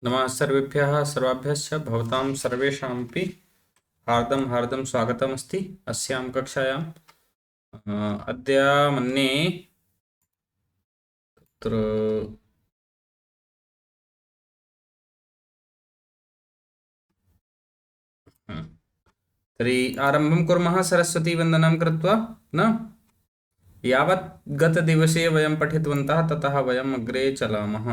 नमः सर्वेभ्यः सर्वाभ्यश्च भवतां सर्वेषामपि हार्दं हार्दं स्वागतमस्ति अस्यां कक्षायाम्। अद्य मन्ये तत्र तर्हि आरम्भं कुर्मः सरस्वतीवन्दनं कृत्वा न यावत् गतदिवसे वयं पठितवन्तः ततः वयम् अग्रे चलामः।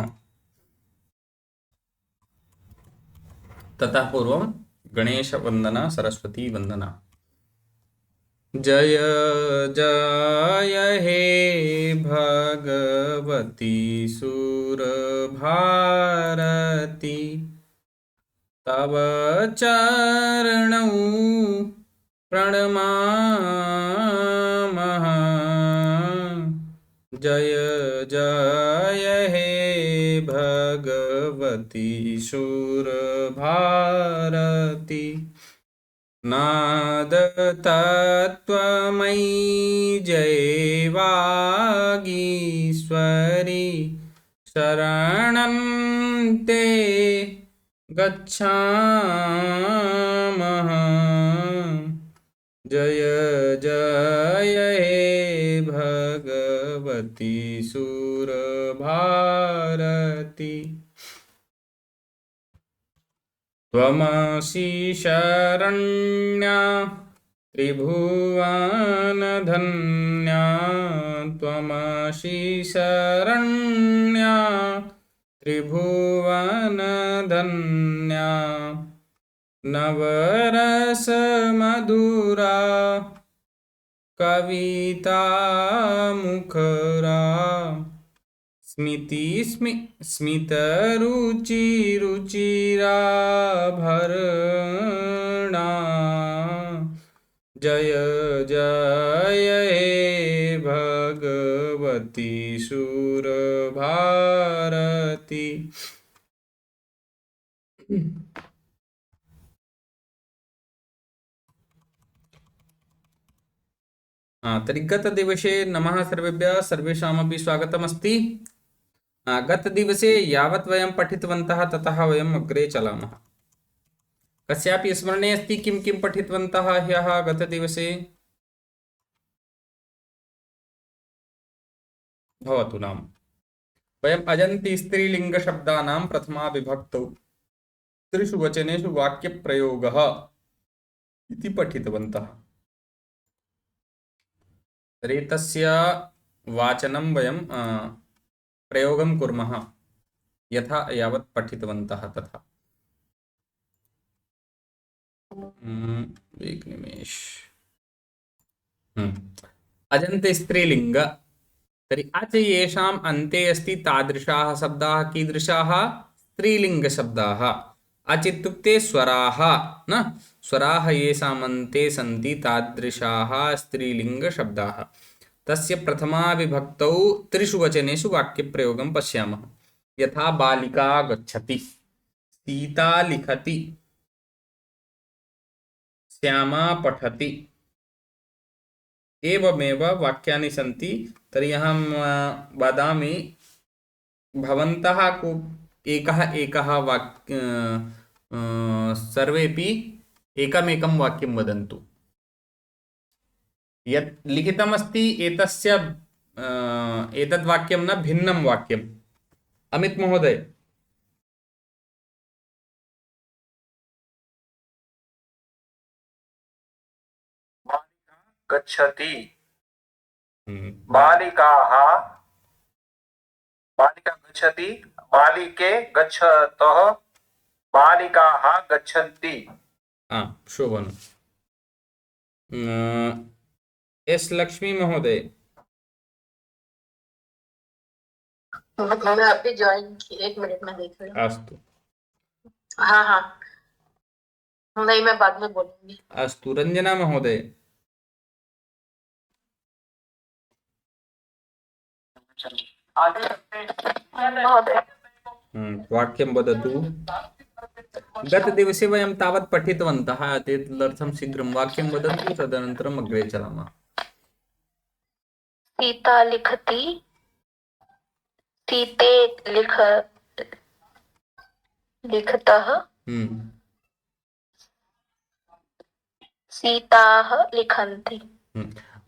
ततः पूर्वं गणेशवन्दना सरस्वतीवन्दना। जय जय हे भगवती सुरभारती तव चरणौ प्रणमामः। जय जय हे भगवती सुरभारती नाद तत्त्वमयी जय वागीश्वरी शरणं ते गच्छामः। जय जय हे भगवती सुरभारती त्वमसि शरण्या त्रिभुवनधन्या त्वमसि शरण्या त्रिभुवनधन्या नवरसमधुरा कविता मुखरा स्मितरुचिरुचिराभरणा। जय जय हे भगवती सुरभारती। तर्हि गतदिवसे नमः सर्वेभ्यः सर्वेषामपि स्वागतमस्ति। गतदिवसे यावत् वयं पठितवन्तः ततः वयम् अग्रे चलामः। कस्यापि स्मरणे अस्ति किं किं पठितवन्तः ह्यः गतदिवसे? भवतु नाम वयम् अजन्ति स्त्रीलिङ्गशब्दानां प्रथमा विभक्तौ त्रिषु वचनेषु वाक्यप्रयोगः इति पठितवन्तः। तर्हि तस्य वाचनं वयं प्रयोगं कुर्मः यथा यावत् पठितवन्तः तथा। एक निमेष। अजन्ते स्त्रीलिङ्ग तर्हि अच येषाम् अन्ते अस्ति तादृशाः शब्दाः कीदृशाः? स्त्रीलिङ्गशब्दाः। अच इत्युक्ते स्वराः न स्वराः येषाम् अन्ते सन्ति तादृशाः स्त्रीलिङ्गशब्दाः। तस्य प्रथमा विभक्तौ त्रिषु वचनेषु वाक्यप्रयोगं पश्यामः। यथा बालिका गच्छति, सीता लिखति, श्यामा पठति, एवमेव वाक्यानि सन्ति। तर्हि अहं वदामि, भवन्तः एकः सर्वेपि एकमेकं वाक्यं वदन्तु। यत् लिखितमस्ति एतद् वाक्यं न भिन्नं वाक्यम्। अमित महोदय, गच्छति, बालिकाः, बालिका गच्छति, बालिके गच्छतः, बालिकाः गच्छन्ति। शोभनम्। एस लक्ष्मी महोदय, मैंने अभी ज्वाइन की, 1 मिनट में देख रही हूँ। अस्तु। हाँ हाँ, नहीं मैं बाद में बोलूंगी। अस्तु। रंजना महोदय, वाक्यं वदतु। गतदिवसे वयं तावत् पठितवन्तः, तदर्थं शीघ्रं वाक्यं वदन्तु, तदनन्तरम् अग्रे चलामः। सीता लिखति, सीते लिख लिखतः हम्म सीताः लिखन्ति।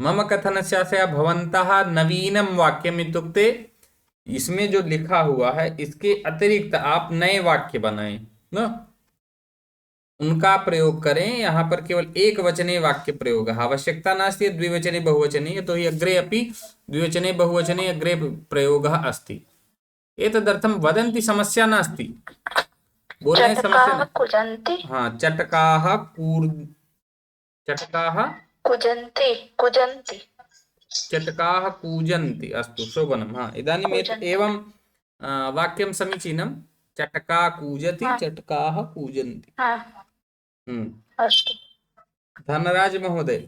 मम कथनस्य भवन्तः नवीनं वाक्यम इत्युक्ते इसमें जो लिखा हुआ है इसके अतिरिक्त आप नए वाक्य बनाएं ना, उनका प्रयोग करें। यहाँ पर केवल एक वचने वाक्य प्रयोग आवश्यकता नास्ति द्विवचने बहुवचने, तो ही अग्रे अपि द्विवचने बहुवचने अग्रे प्रयोगः अस्ति। एतदर्थं वदन्ति समस्या नास्ति, बोलने समस्या चटकाः न। कुजन्ति। हाँ, चटकाः चटकाः कुजन्ति कुजन्ति चटकाः कूजन्ति। अस्तु शोभनं। हाँ, इदानीम् कूजन्ति। एवं वाक्यं समीचीनं। चटका कूजति, हाँ। चटकाः कूजन्ति। हाँ, अस्तु। धनराज महोदय।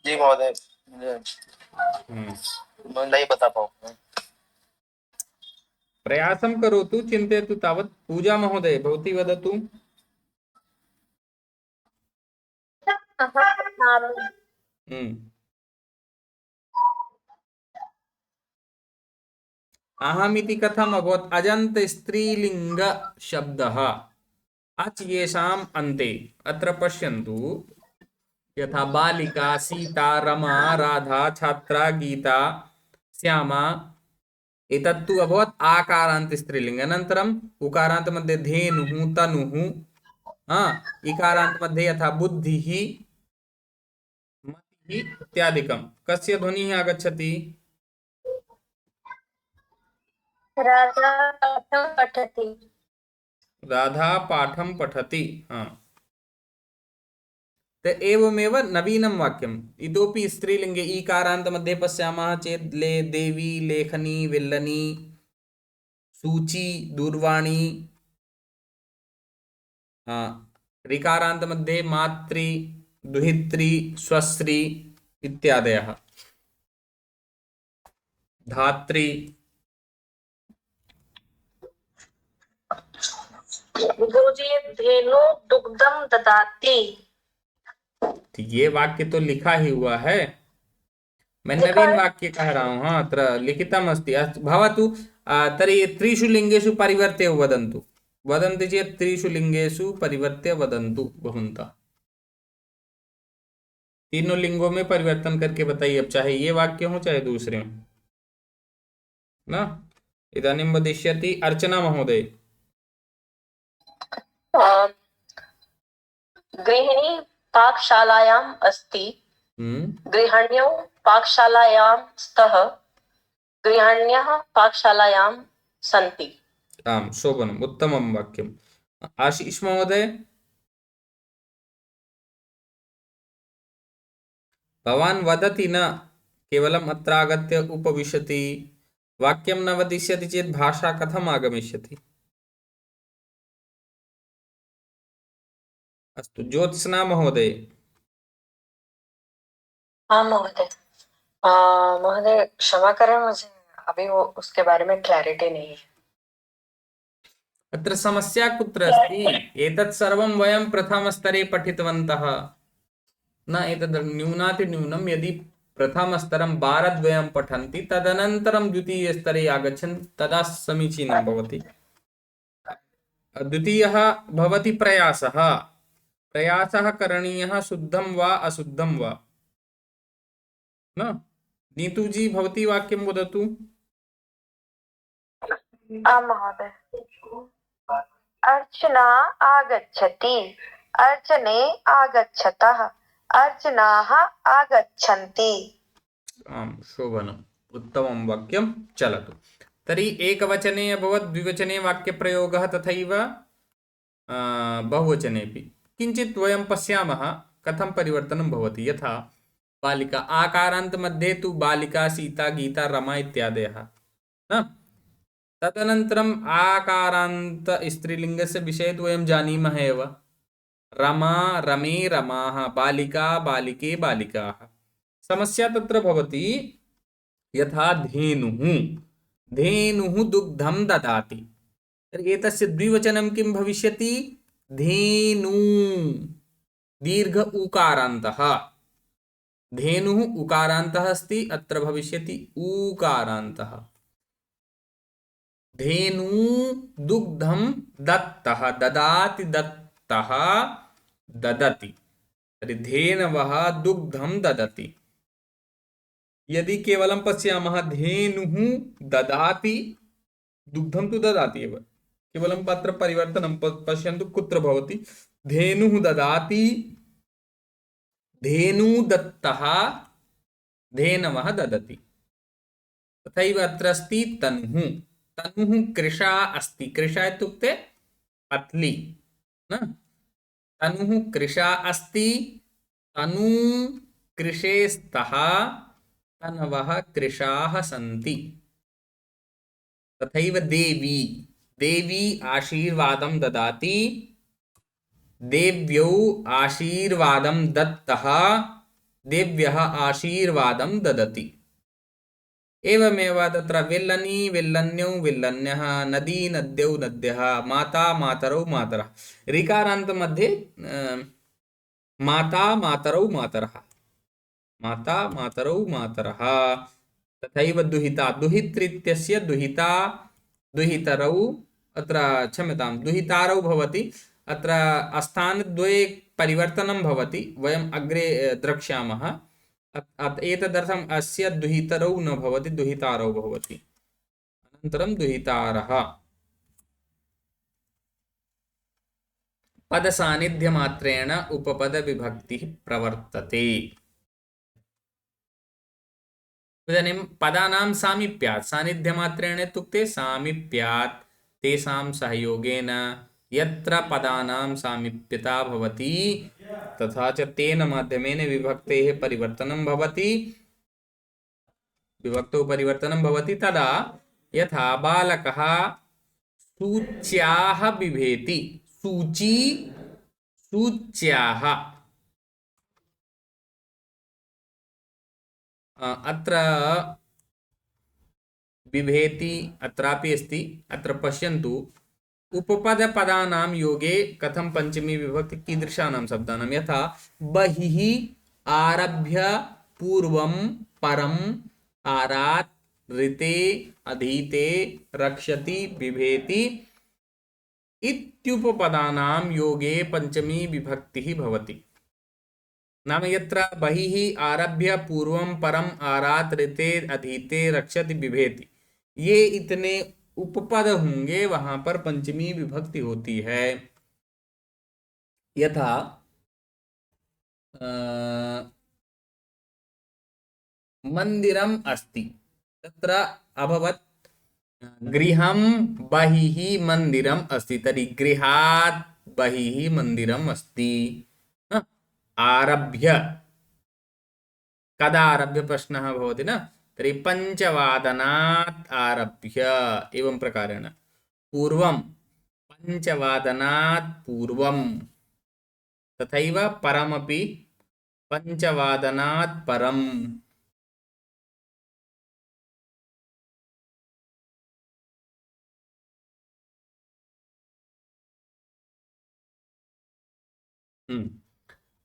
जी महोदय, मैं नहीं बता पाऊंगा। प्रयासं करोतु, चिन्तयतु तावत्। पूजा महोदय भवती वदतु। हम्म अहमिति कथम् अभवत्? अजन्त स्त्रीलिंग शब्दः अच् येषाम् अन्ते। अत्र पश्यन्तु, यथा बालिका, सीता, रमा, राधा, छात्रा, गीता, श्यामा, एतत्तु अभवत् आकारान्त स्त्रीलिंग। अनन्तरम् उकारान्त मध्ये धेनुः, तनुः, इकारान्त मध्ये यथा बुद्धिः, मतिः इत्यादिकं। कस्य ध्वनिः आगच्छति? राधा पाठं पठति। राधा पाठं पठति। हाँ, तो एवमेव नवीनं वाक्यम्। इतोपि स्त्रीलिंगे ईकारान्त मध्ये पश्यामः चेत् ले, देवी, लेखनी, विल्लनी, सूची, दूरवाणी। ऋकारान्त मध्ये मातृ, दुहित्री, स्वश्री इत्यादयः। धात्री। गुरुजी, धेनु दुग्धं ददाति। ये वाक्य तो लिखा ही हुआ है, मैं लिखा नवीन है? वाक्य कह रहा हूँ। हाँ, अत्र लिखितम् अस्ति। भवतु तर्हि त्रिषु लिंगेषु परिवर्त्य वदन्तु। वदन्ति चेत् त्रिषु लिंगेषु परिवर्त्य वदन्तु भवन्तः। तीनों लिंगों में परिवर्तन करके बताइए, अब चाहे ये वाक्य हो चाहे दूसरे हो ना। इदानीं वदिष्यति अर्चना महोदय। गृहिणी पाकशालायाम् अस्ति। गृहिण्यौ पाकशालायां स्तः। गृहिण्यः पाकशालायां सन्ति। आम्, शोभनम्, उत्तमं वाक्यम्। आशीष महोदय। भवान् वदति न, केवलम् अत्र आगत्य उपविशति। वाक्यं न वदिष्यति चेत् भाषा कथम् आगमिष्यति? अस्तु, ज्योत्स्ना महोदय। हाँ महोदय। महोदय क्षमा करें, मुझे अभी वो उसके बारे में क्लैरिटी नहीं है। अत्र समस्या कुत्र अस्ति? एतत् सर्वं वयं प्रथमस्तरे पठितवन्तः न। एतद् न्यूनातिन्यूनं यदि प्रथमस्तरं वारद्वयं पठन्ति, तदनन्तरं द्वितीयस्तरे आगच्छन्ति, तदा समीचीनं भवति। द्वितीयः भवति प्रयासः। प्रयासः करणीयः, शुद्धं वा अशुद्धं वा न। नीतूजी भवती वाक्यं वदतु। आम् महोदय। अर्चना आगच्छति, अर्चने आगच्छतः, अर्चनाः आगच्छन्ति। आम्, शोभनम्, उत्तमं वाक्यं। चलतु तर्हि एकवचने अभवत्, द्विवचने वाक्यप्रयोगः, तथैव बहुवचनेपि किञ्चित् वयं पश्यामः कथं परिवर्तनं भवति। यथा बालिका, आकारान्त मध्ये तु बालिका, सीता, गीता, रमा इत्यादयः न। तदनन्तरम् आकारान्त स्त्रीलिङ्गस्य विषये तु वयं जानीमः एव। रमा, रमे, रमाः, बालिका, बालिके, बालिकाः। समस्या तत्र भवति, यथा धेनुः, धेनुः दुग्धं ददाति। तर्हि एतस्य द्विवचनं किं भविष्यति? धेनु, दीर्घ उकारान्तः धेनुः उकारान्तः अस्ति, अत्र भविष्यति ऊकारान्तः। धेनू दुग्धं दत्तः, ददाति दत्तः ददति, तर्हि धेनवः दुग्धं ददति। यदि केवलं पश्यामः धेनुः ददाति, दुग्धं तु ददाति एव, केवलं अत्र परिवर्तनं पश्यन्तु कुत्र भवति। धेनुः ददाति, धेनू दत्तः, धेनवः ददति। तथैव अत्र अस्ति तनुः, तनुः कृशा अस्ति, कृशा इत्युक्ते पतली न, तनुः कृशा अस्ति, तनू कृशे स्तः, तनवः कृशाः सन्ति। तथैव देवी, देवी आशीर्वादं ददाति, देव्यौ आशीर्वादं दत्तः, देव्यः आशीर्वादं ददति। एवमेव तत्र विल्लनी विल्लन्यौ विल्लन्यः, नदी नद्यौ नद्यः, माता मातरौ मातरः। ऋकारान्त मध्ये माता मातरौ मातरः, माता मातरौ मातरः। तथैव दुहिता, दुहितृत्यस्य दुहिता दुहितरौ, अत्र क्षम्यतां दुहितारौ भवति, अत्र स्थानद्वये परिवर्तनं भवति, वयम् अग्रे द्रक्ष्यामः। एतदर्थम् अस्य दुहितरौ न भवति, दुहितारौ भवति। अनन्तरं दुहितारः। पदसान्निध्यमात्रेण उपपदविभक्तिः प्रवर्तते। इदानीं पदानां सामीप्यात्, सान्निध्यमात्रेण इत्युक्ते सामीप्यात्, तेषां सहयोगेन यत्र पदानां सामीप्यता भवति तथा च तेन माध्यमेन विभक्तेः परिवर्तनं भवति, विभक्तौ परिवर्तनं भवति, तदा यथा बालकः सूच्याः बिभेति, सूची सूच्याः, अत्र बिभेति अत्रापि अस्ति। अत्र पश्यन्तु, उपपदपदानां योगे कथं पंचमी विभक्ति कीदृशानां शब्दानां, यथा बहिः आरभ्य पूर्वं परम् आरात् ऋते अधीते रक्षति बिभेति इत्युपपदानां योगे पंचमी विभक्तिः भवति। नाम यत्र बहिः आरभ्य पूर्वं परम् आरात् ऋते अधीते रक्षति बिभेति, ये इतने उपपद होंगे वहां पर पंचमी विभक्ति होती है। यथा मंदिरम अस्ति, तत्र अभवत् गृहं बहिः मंदिरम अस्ति, तर्हि गृहात् बहिः मंदिरम अस्ति। आरभ्य, कदा आरभ्य प्रश्नः भवति न, तर्हि पञ्चवादनात् आरभ्य, एवं प्रकारेण। पूर्वं पञ्चवादनात् पूर्वं, तथैव परमपि पञ्चवादनात् परम्।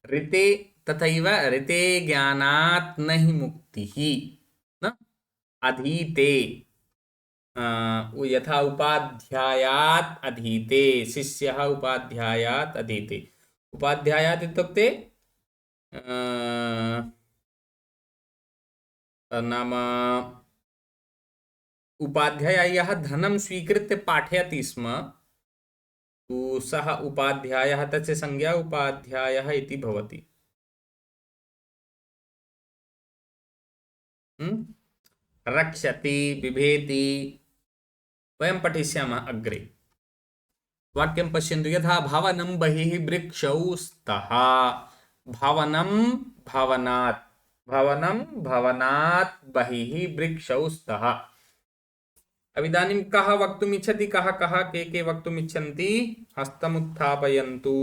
ऋते, तथैव ऋते ज्ञानात् नहि मुक्तिः न, अधीते यथा उपाध्यायात् अधीते, शिष्यः उपाध्यायात् अधीते। उपाध्यायात् इत्युक्ते नाम उपाध्यायः धनं स्वीकृत्य पाठयति स्म, तु सः उपाध्यायः, तस्य संज्ञा उपाध्यायः इति भवति। रक्षति बिभेति, वयं पठिष्यामः अग्रे। वाक्यं पश्यन्तु, यथा भवनं बहिः वृक्षौ स्तः, भवनं भवनात्, भवनं भवनात् बहिः वृक्षौ स्तः। अब इदानीं कः वक्तुम् इच्छति, कः कः के के वक्तुम् इच्छन्ति, हस्तमुत्थापयन्तु।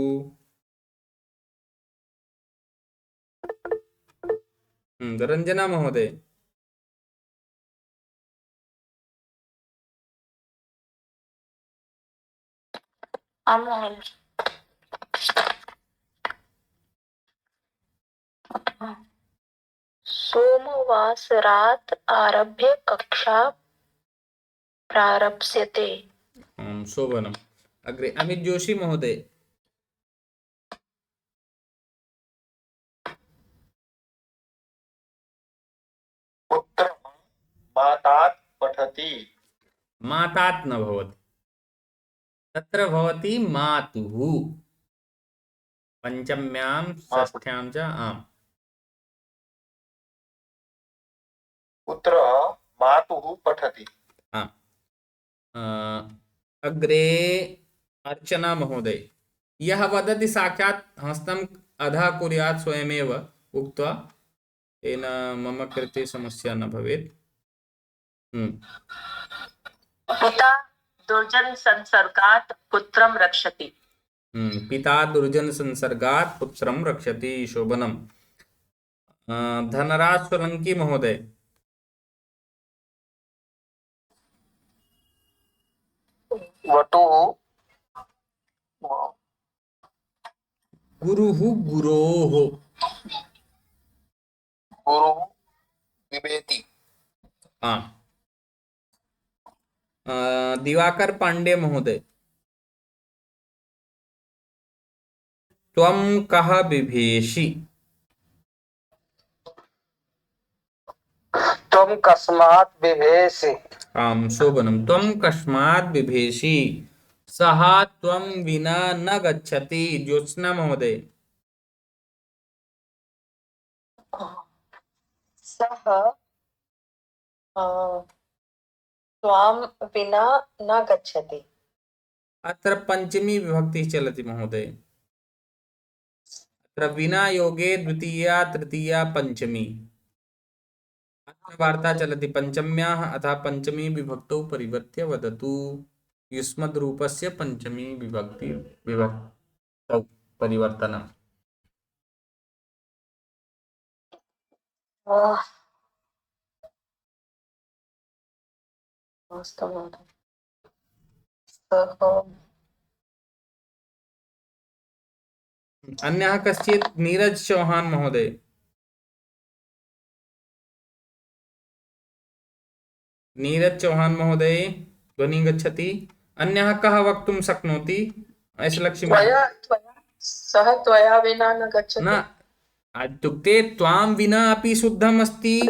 रञ्जना महोदय। सोमवासरात् आरभ्य कक्षा प्रारप्स्यते। शोभनम्। अग्रे अमित जोशी महोदय। पुत्र मातात् पठति। मातात् न भवति, तत्र भवति मातुः, पंचम्यां षष्ठ्यां च आम्। पुत्र मातुः पठति। आम्। अग्रे अर्चना महोदय। यः वदति साक्षात् हस्तं अधः कुर्यात् स्वयमेव उक्त्वा, तेन मम कृते समस्या न भवेत्। पिता दुर्जन संसर्गात् पुत्रं रक्षति। पिता दुर्जन संसर्गात् पुत्रं रक्षति। शोभनम्। धनराज सोलंकी महोदय। वटुः गुरुः गुरोः। गुरुः विवेति। हाँ। दिवाकर पांडे महोदय। त्वं कः बिभेषि। त्वं कस्मात् बिभेषि। आम् शोभनं। त्वं कस्मात् बिभेषि। सः त्वं विना न गच्छति। ज्योत्स्ना महोदय। सः त्वां विना न गच्छति। अत्र पंचमी विभक्ति चलति महोदय। अत्र विना योगे द्वितीया तृतीया पंचमी। अत्र वार्ता चलति पंचम्याः अतः पंचमी विभक्तौ परिवर्त्य वदतु। युष्मद्रूपस्य पंचमी विभक्तौ परिवर्तनम्। अस्तु महोदय। सः अन्यः कश्चित् नीरज चौहान महोदय। नीरज चौहान महोदय ध्वनि गच्छति। अन्यः कः वक्तुं शक्नोति। ऐशलक्ष्मी सः त्वया विना न गच्छति। न, इत्युक्ते त्वां विना अपि शुद्धम् अस्ति,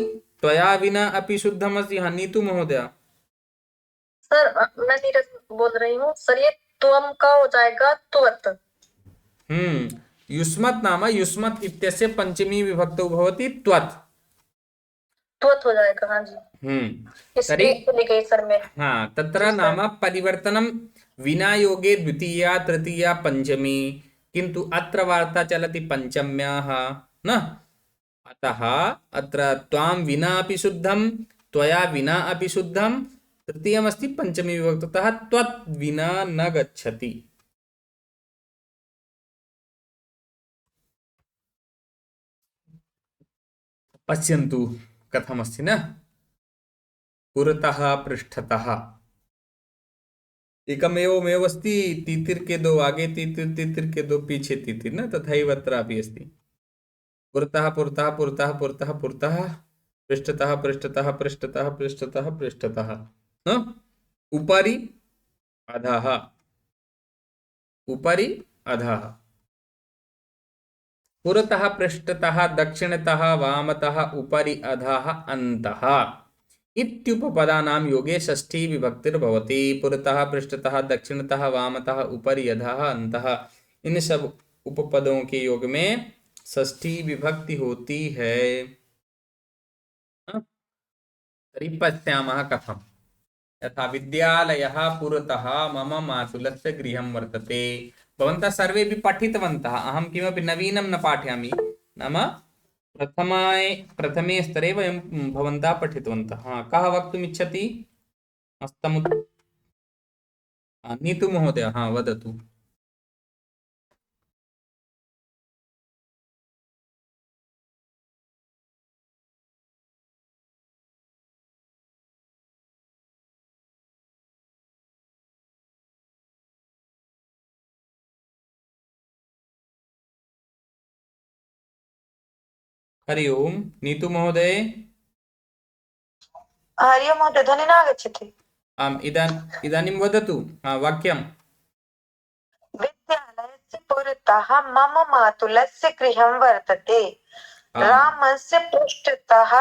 त्वया विना अपि शुद्धम् अस्ति। हाँ नीतू महोदय। सर मैं नीरज बोल रही हूँ सर, ये त्वम का हो जाएगा त्वत्। युष्मत् नाम युष्मत् इत्यस्य पंचमी विभक्तौ भवति त्वत्। त्वत् हो जाएगा, हाँ जी। तर्हि इसलिए लिखे सर में। हाँ तत्र नाम परिवर्तनं विना योगे द्वितीया तृतीया पंचमी, किन्तु अत्र वार्ता चलति पंचम्याः न। अतः अत्र त्वां विना अपि शुद्धं, त्वया विना अपि शुद्धं, तृतीयमस्ति पंचमी विभक्ततः त्वत् विना न गच्छति। पश्यन्तु कथमस्ति न। पुरतः पृष्ठतः एकमेवमेव अस्ति। तितिर के दो आगे तितिर, तितिर के दो पीछे तितिर न, तथैव अत्रापि अस्ति। पुरतः पुरतः पुरतः पुरतः पुरतः, पृष्ठतः पृष्ठतः पृष्ठतः पृष्ठतः पृष्ठतः, उपरि अधः, उपरि अधः, पुरतः पृष्ठतः दक्षिणतः वामतः उपरि अधः अन्तः इत्युपपदानां योगे षष्ठी विभक्तिर्भवति। पुरतः पृष्ठतः दक्षिणतः वामतः उपरि अधः अन्तः, इन सब उपपदों के योग में षष्ठी विभक्ति होती है। तर्हि पश्यामः कथम्। यथा विद्यालयः पुरतः मम मातुलस्य गृहं वर्तते। भवन्तः सर्वेपि पठितवन्तः। अहं किमपि नवीनं न पाठयामि। नाम प्रथमे स्तरे वयं भवन्तः पठितवन्तः। कः वक्तुम् इच्छति। नीतू महोदय वदतु। हरि ओम नीतू महोदय। हरि ओम् महोदय, ध्वनिः न आगच्छति। आम् इदानीं वदतु वाक्यं। विद्यालयस्य पुरतः मम मातुलस्य गृहं वर्तते। आम् रामस्य पृष्ठतः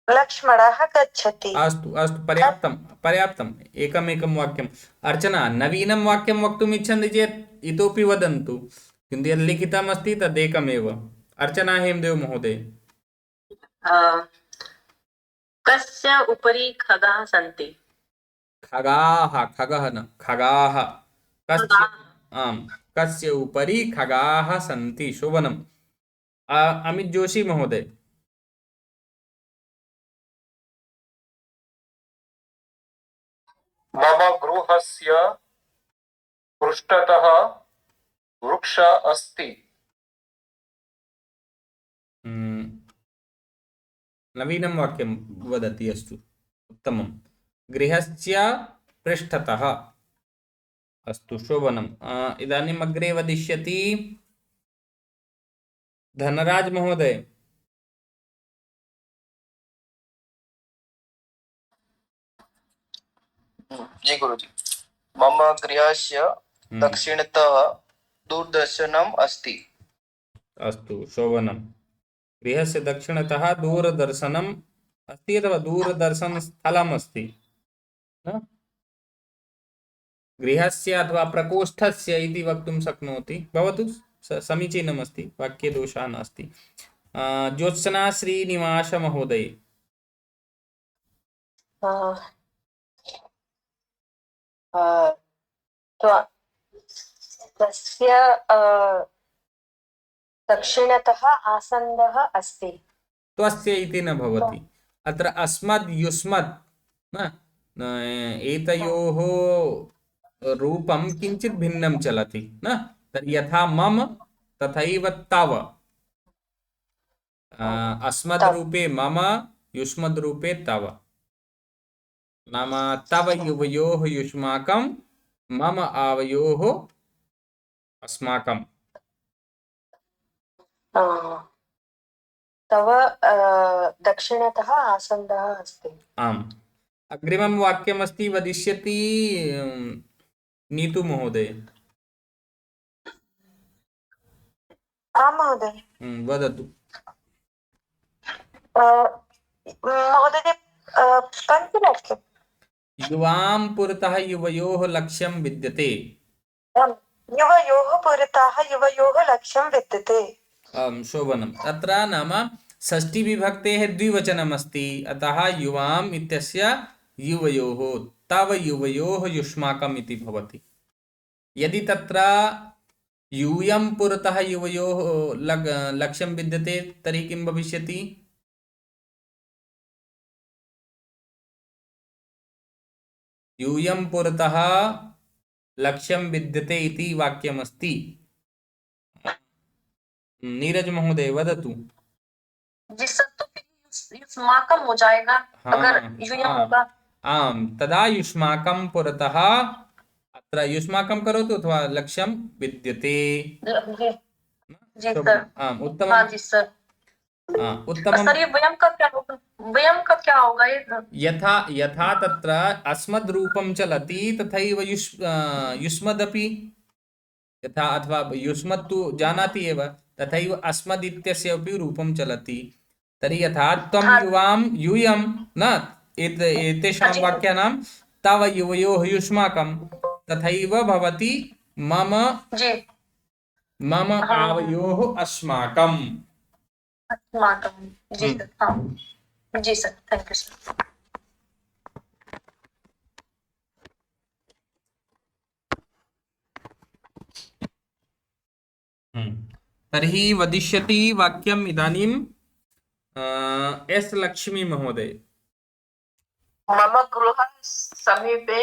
लक्ष्मणः गच्छति। अस्तु अस्तु पर्याप्तं पर्याप्तम् एकमेकं वाक्यम्। अर्चना नवीनं वाक्यं वक्तुम् इच्छन्ति चेत् इतोपि वदन्तु, किन्तु यत् लिखितम् अस्ति तदेकमेव। अर्चना हेमदेव महोदय। कस्य उपरि खगाः सन्ति? खगाः, खगः न खगाः। कस्य खगाः। आम् कस्य उपरि खगाः सन्ति। शोभनम्। अमित जोशी महोदय। मम गृहस्य पृष्ठतः वृक्षः अस्ति। नवीनं वाक्यं वदति। अस्तु उत्तमं। गृहस्य पृष्ठतः। अस्तु शोभनम्। इदानीम् अग्रे वदिष्यति धनराज महोदय। जी गुरुजी। मम गृहस्य दक्षिणतः दूरदर्शनम् अस्ति। अस्तु शोभनं। गृहस्य दक्षिणतः दूरदर्शनम् अस्ति अथवा दूरदर्शनस्थलम् अस्ति न? गृहस्य अथवा प्रकोष्ठस्य इति वक्तुं शक्नोति। भवतु समीचीनमस्ति, वाक्ये दोषः नास्ति। ज्योत्सना श्रीनिवास महोदय। तस्य दक्षिणतः आसन्दः अस्ति। त्वस्य इति न भवति अत्र। अस्मद् युष्मद् न एतयोः रूपं किञ्चित् भिन्नं चलति न। तर्हि यथा मम तथैव तव। अस्मद् रूपे मम, युष्मद् रूपे तव। नाम तव युवयोः युष्माकं, मम आवयोः अस्माकं। तव दक्षिणतः आसन्दः अस्ति। आम्। अग्रिमं वाक्यमस्ति वदिष्यति नीतू महोदय। आं महोदय। वदतु। महोदय पञ्चवाक्यं। युवां पुरतः युवयोः लक्ष्यं विद्यते। युवयोः पुरतः युवयोः लक्ष्यं विद्यते। शोभनम्। अत्र नाम षष्ठीविभक्तेः द्विवचनमस्ति, अतः युवाम् इत्यस्य युवयोः, तव युवयोः युष्माकम् इति भवति। यदि तत्र यूयं पुरतः युवयोः लक्ष्यं विद्यते तर्हि किं भविष्यति? यूयं पुरतः लक्ष्यं विद्यते इति वाक्यमस्ति। नीरज महोदय वदतु। जी सर, तो फिर युष्माकम हो जाएगा अगर यूयम होगा। आम तदा युष्माकं पुरतः, अत्र युष्माकं करोतु अथवा लक्ष्यं विद्यते। जी सर। आम उत्तमं। हाँ जी सर। उत्तमं। सर ये वयम का क्या होगा? वयम का क्या होगा ये? यथा यथा तत्र अस्मद् रूपं चलति तथैव युष्मदपि यथा, अथवा युष्मत् तु जानाति एव, तथैव अस्मद् इत्यस्य अपि रूपं चलति। तर्हि यथा त्वं युवां यूयं न एतेषां वाक्यानां तव युवयोः युष्माकं, तथैव भवति मम मम आवयोः अस्माकम्। अस्माकम। जी सर। हाँ जी सर, थैंक यू सर। तर्हि वदिष्यति वाक्यम् इदानीं एस् लक्ष्मी महोदय। मम गृह समीपे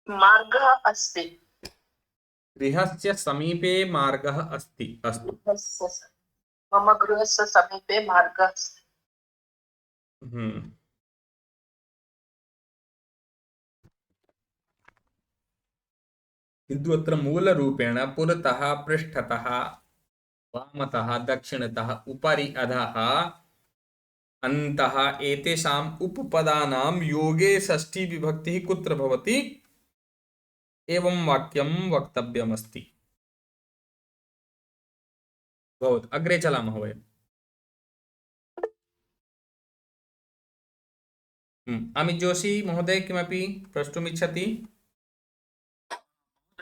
मार्गः अस्ति। गृहस्य समीपे मार्गः अस्ति। अस्तु। मम गृहस्य समीपे मार्गः अस्ति। किन्तु अत्र मूलरूपेण पुरतः पृष्ठतः वामतः दक्षिणतः उपरि अधः अन्तः एतेषाम् उपपदानां योगे षष्ठी विभक्तिः कुत्र भवति एवं वाक्यं वक्तव्यमस्ति। भवतु अग्रे चलामः वयम्। अमित जोशी महोदय किमपि प्रष्टुम् इच्छति?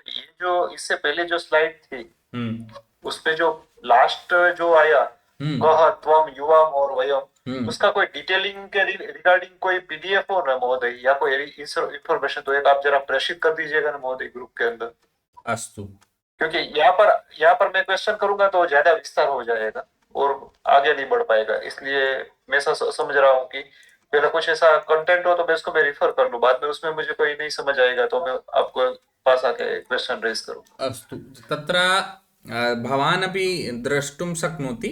ये जो इससे पहले जो स्लाइड थी हम्म उसपे जो लास्ट जो आया हम्म वह त्वम युवाम और वयम, हम्म उसका कोई डिटेलिंग के रिगार्डिंग कोई पीडीएफ हो ना महोदय, या कोई इंफॉर्मेशन तो एक आप जरा प्रेषित कर दीजिएगा ना महोदय ग्रुप के अंदर, अस्तु। क्योंकि यहाँ पर मैं क्वेश्चन करूंगा तो ज्यादा विस्तार हो जाएगा और आगे नहीं बढ़ पाएगा। इसलिए मैं समझ रहा हूँ कि पहले कुछ ऐसा कंटेंट हो तो मैं उसको रिफर कर लूँ, बाद में उसमें मुझे कोई नहीं समझ आएगा तो मैं आपको पास आके क्वेश्चन रेज करूँ। अस्तु तत्र भवान् अपि द्रष्टुं शक्नोति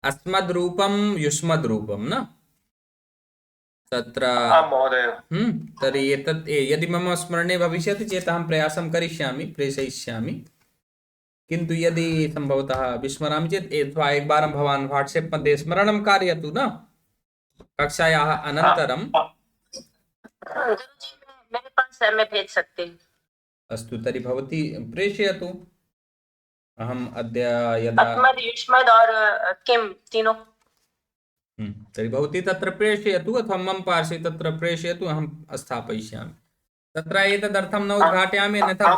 अस्मद्रूपं युष्मद्रूपं न तत्र आं महोदय। तर्हि एतत् यदि मम स्मरणे भविष्यति चेत् अहं प्रयासं करिष्यामि, प्रेषयिष्यामि। किन्तु यदि सम्भवतः विस्मरामि चेत् अथवा एकवारं भवान् वाट्सएप् मध्ये स्मरणं कारयतु न कक्षायाः अनन्तरं। गुरुजी मेरे पास है, मैं भेज सकती हूँ। अस्तु तर्हि भवती प्रेषयतु। अहम् अद्य यदा अस्मद् युष्मद् और किम तीनों। तर्हि भवती तत्र प्रेषयतु अथवा मम पार्श्वे तत्र प्रेषयतु, अहं स्थापयिष्यामि। तत्र एतदर्थं न उद्घाटयामि, अन्यथा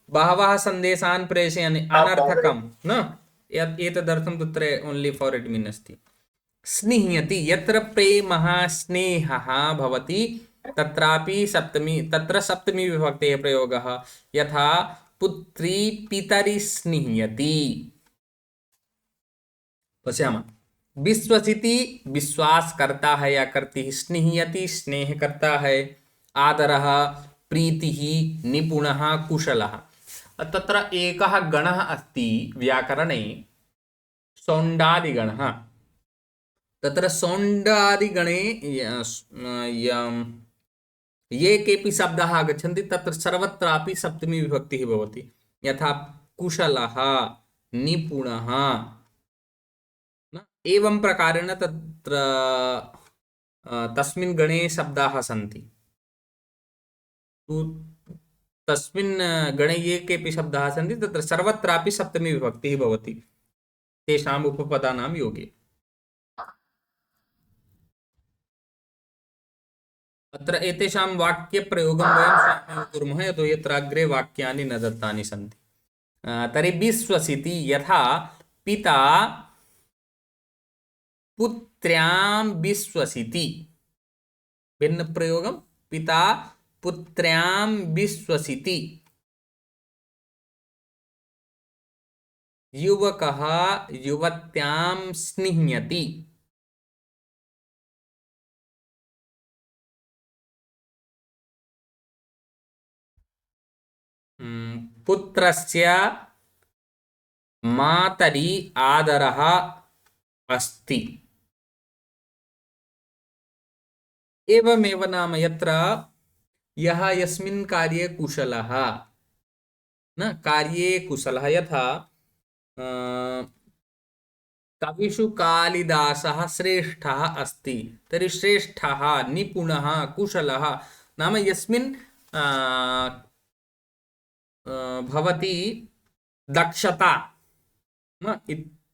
बहवः सन्देशान् प्रेषयामि अनर्थकं न। एतदर्थं तत्र ओन्ली फॉर एडमिन् अस्ति। स्निह्यति यत्र प्रेमः स्नेहः भवति तत्रापि सप्तमी विभक्तेः प्रयोगः, यथा पुत्री पितरि स्निह्यति। पश्यामः, विश्वसिति विश्वास करता है या करती है, स्निह्यति स्नेह करता है, आदरः प्रीतिः निपुणः कुशलः। तत्र एकः गणः अस्ति व्याकरणे सौण्डादिगणः। तत्र सौण्डादिगणे ये केऽपि शब्दाः आगच्छन्ति तत्र सर्वत्रापि सप्तमी विभक्तिः भवति, यथा कुशलः निपुणः न। एवं प्रकारेण तत्र तस्मिन् गणे शब्दाः सन्ति। तस्मिन् गणे ये केऽपि शब्दाः सन्ति तत्र सर्वत्रापि सप्तमी विभक्तिः भवति तेषाम् उपपदानां योगे। अत्र एतेषां वाक्यप्रयोगं वयं स्वयं कुर्मः, यतो यत्र अग्रे वाक्यानि न दत्तानि सन्ति। तर्हि विश्वसिति यथा पिता पुत्र्यां विश्वसिति, भिन्न प्रयोगं, पिता पुत्र्यां विश्वसिति। युवकः युवत्यां स्निह्यति। पुत्रस्य मातरि आदरः अस्ति। एवमेव नाम यत्र यः यस्मिन् कार्ये कुशलः न, कार्ये कुशलः, यथा कविषु कालिदासः श्रेष्ठः अस्ति, तर्हि श्रेष्ठः निपुणः कुशलः नाम यस्मिन् भवति दक्षता न।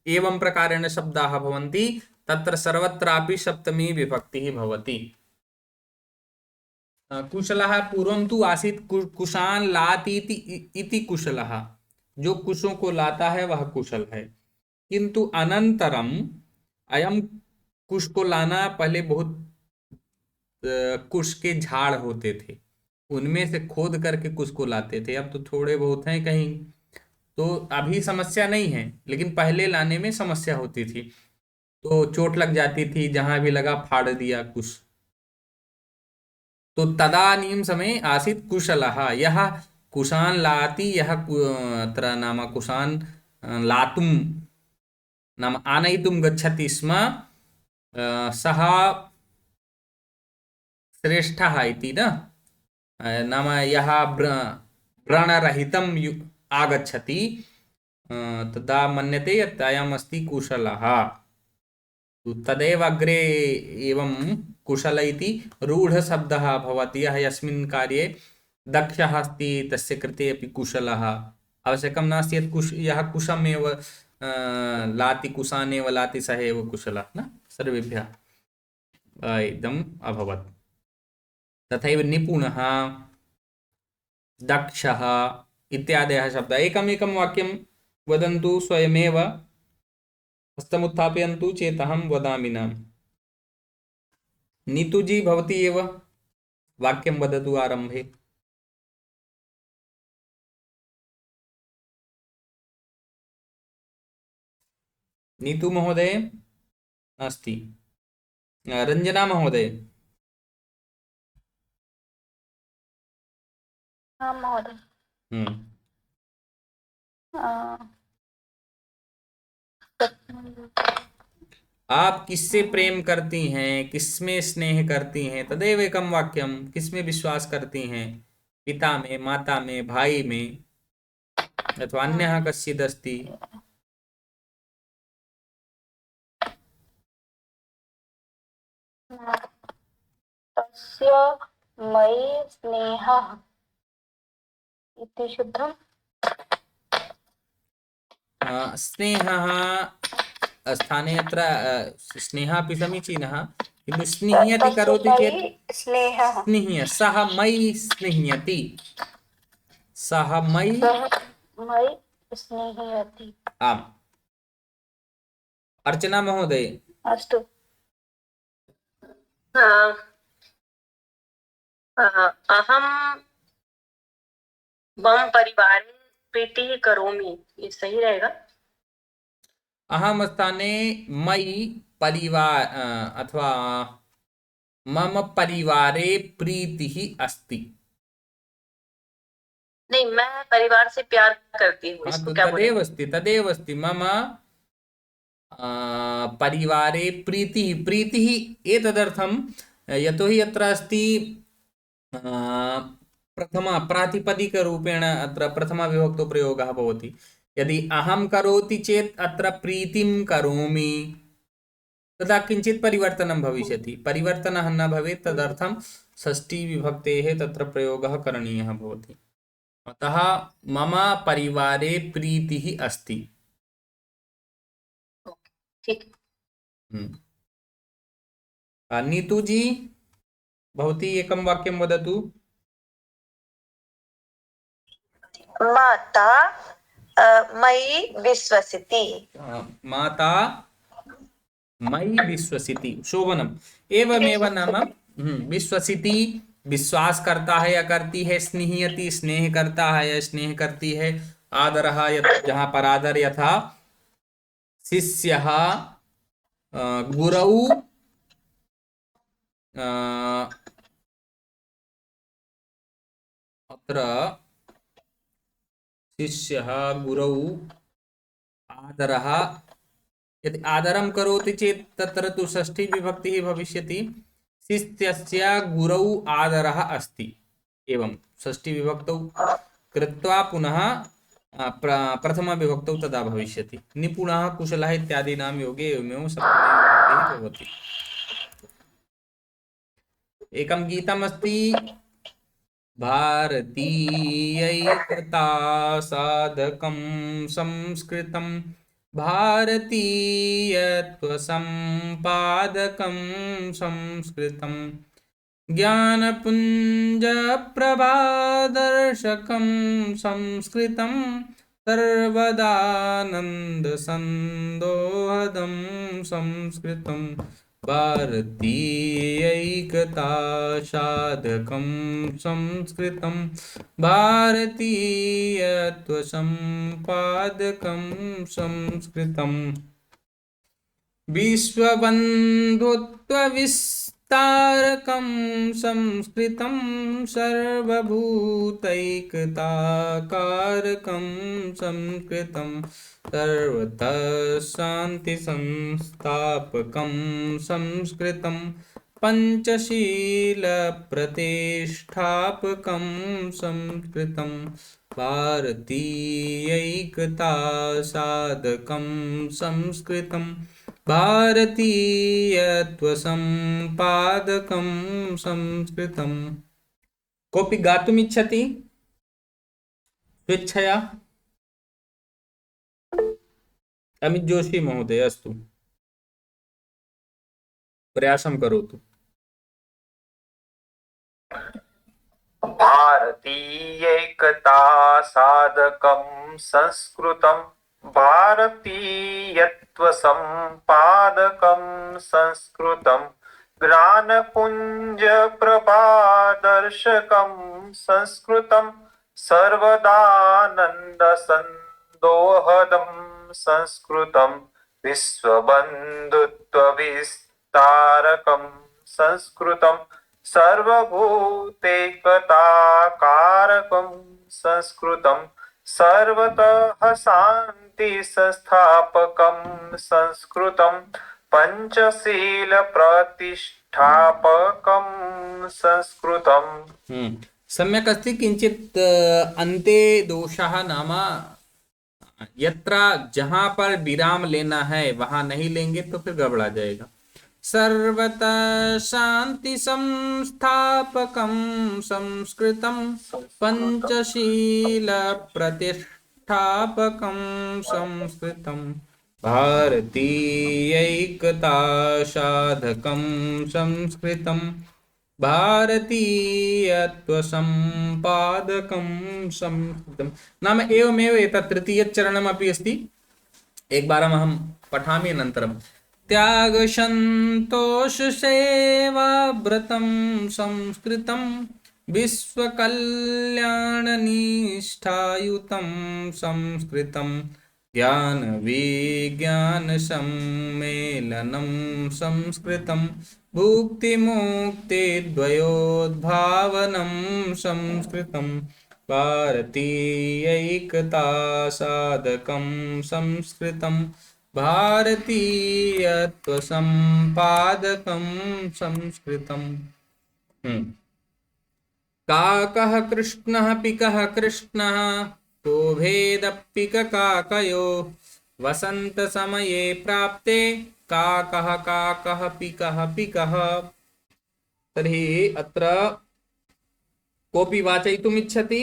एवं प्रकारेण शब्दाः भवन्ति, तत्र सर्वत्रापि सप्तमी विभक्तिः भवति। कुशलः पूर्वं तु आसीत् कुशान् लाति इति कुशलः, जो कुशों को लाता है वह कुशल है। किंतु अनंतरम अयम कुश को लाना, पहले बहुत कुश के झाड़ होते थे, उनमें से खोद करके कुश को लाते थे। अब तो थोड़े बहुत हैं कहीं, तो अभी समस्या नहीं है, लेकिन पहले लाने में समस्या होती थी, तो चोट लग जाती थी, जहां भी लगा फाड़ दिया कुश। तो तदानीं समय आसीत् कुशलः, यः कुशान् लाति, यः अत्र नाम कुशान् लातुं नाम आनयितुं गच्छति स्म, सः श्रेष्ठः इति न। नाम यः व्रणरहितं आगच्छति तदा मन्यते यत् अयम् अस्ति कुशलः। तदेव अग्रे एवं कुशल इति रूढशब्दः अभवत्। यः यस्मिन् कार्ये दक्षः अस्ति तस्य कृते अपि कुशलः। आवश्यकं नास्ति यत् यः कुशमेव लाति, कुशानेव लाति सः एव कुशलः न, सर्वेभ्यः इदम् अभवत्। तथैव निपुणः, दक्षः इत्यादयः शब्दाः। एकमेकं वाक्यं वदन्तु स्वयमेव, हस्तमुत्थापयन्तु चेत् अहं वदामि नाम। नीतुजी भवती एव वाक्यं वदतु आरम्भे। नीतु महोदय अस्ति, रञ्जना महोदय। हाँ महोदय। आप किससे प्रेम करती हैं, किसमें स्नेह करती हैं, तदेव एकं वाक्यं। किसमें विश्वास करती हैं, पिता में, माता में, भाई में, अथवा अन्यः कश्चिदस्ति। तस्य मयि स्नेहः इति शुद्धम्। स्नेहः स्थाने अत्र स्नेहः अपि समीचीनः, किन्तु स्निह्यति करोति चेत् स्नेहः, स्निह्य, सः मयि स्निह्यति, सः मयि मयि स्नेहयति। आम्। अर्चना महोदय। अस्तु। अहं मम परिवारे प्रीतिः करोमि, ये सही रहेगा? अहम स्थाने मयि परिवार अथवा मम परिवारे प्रीतिः अस्ति। नहीं, मैं परिवार से प्यार करती हूँ, हाँ, इसको तो क्या बोले? तदेव अस्ति मम परिवारे प्रीतिः। प्रीतिः एतदर्थं यतोहि अत्र अस्ति प्रथमा प्रातिपदिकरूपेण अत्र प्रथमाविभक्तौ प्रयोगः भवति। यदि अहं करोति चेत् अत्र प्रीतिं करोमि, तदा किञ्चित् परिवर्तनं भविष्यति। परिवर्तनः न भवेत्, तदर्थं षष्ठीविभक्तेः तत्र प्रयोगः करणीयः भवति। अतः मम परिवारे प्रीतिः अस्ति। ठीक। नीतू जी भवती एकं वाक्यं वदतु। माता मयि विश्वसिति। माता मयि विश्वसिति, शोभनम्। एवमेव नाम विश्वसिति, विश्वास करता है या करती है, स्नेहयति, स्नेह करता है या स्नेह करती है, आदरः जहाँ पर आदर, यथा शिष्यः गुरौ अत्र शिष्यः गुरौ आदरः। यदि आदरं करोति चेत् तत्र तु षष्ठी विभक्तिः भविष्यति। शिष्यस्य गुरौ आदरः अस्ति, एवं षष्ठी विभक्तौ कृत्वा पुनः प्रथमाविभक्तौ तदा भविष्यति। निपुणः, कुशलः इत्यादीनां योगे एवमेव सप्तमी विभक्तिः भवति। एकं गीतमस्ति, भारतीयैकता साधकं संस्कृतं, भारतीयत्वसम्पादकं संस्कृतं, ज्ञानपुञ्जप्रभादर्शकं संस्कृतं, सर्वदानन्दसन्दोहदं संस्कृतं, भारतीयैकता साधकं संस्कृतं, भारतीयत्वसम्पादकं संस्कृतं, विश्वबन्धुत्वविस्तारकं संस्कृतं, सर्वभूतैकताकारकं संस्कृतं, सर्वतः शान्तिसंस्थापकं संस्कृतं, पञ्चशीलप्रतिष्ठापकं संस्कृतं, भारतीयैकता साधकं संस्कृतं भारतीयत्वसम्पादकं संस्कृतं। कोऽपि गातुमिच्छति स्वेच्छया? अमित जोशी महोदय, अस्तु, प्रयासं करोतु। भारतीयैकता साधकं संस्कृतं भारतीयत्वसम्पादकं संस्कृतं ज्ञानपुञ्जप्रभादर्शकं संस्कृतं सर्वदानन्दसन्दोहदं संस्कृतं विश्वबन्धुत्वविस्तारकं संस्कृतं सर्वभूतैकताकारकं संस्कृतं सर्वतः शान्तिसंस्थापकं संस्कृतं पञ्चशीलप्रतिष्ठापकं संस्कृतम्। सम्यक् अस्ति। किंचित अन्ते दोषः, नाम यत्र जहां पर विराम लेना है वहां नहीं लेंगे तो फिर गड़बड़ा जाएगा। सर्वतः शांति संस्थापकं संस्कृतं पंचशील प्रतिष्ठापकं संस्कृतं भारतीयैकता साधकं संस्कृतं भारतीयत्वसम्पादकं संस्कृतं। नाम एवमेव एतत् तृतीयचरणमपि अस्ति। एकवारम् अहं पठामि अनन्तरं। त्यागसन्तोषसेवाव्रतं संस्कृतं विश्वकल्याणनिष्ठायुतं संस्कृतं ज्ञानविज्ञानसम्मेलनं संस्कृतं भुक्तिमुक्तिद्वयोद्भावनं संस्कृतं भारतीयैकता साधकं संस्कृतं भारतीयत्वसम्पादकं संस्कृतं। काकः कृष्णः पिकः कृष्णः को भेदपिककाकयो वसन्तसमये प्राप्ते काकः काकः पिकः पिकः। तर्हि अत्र कोऽपि वाचयितुम् इच्छति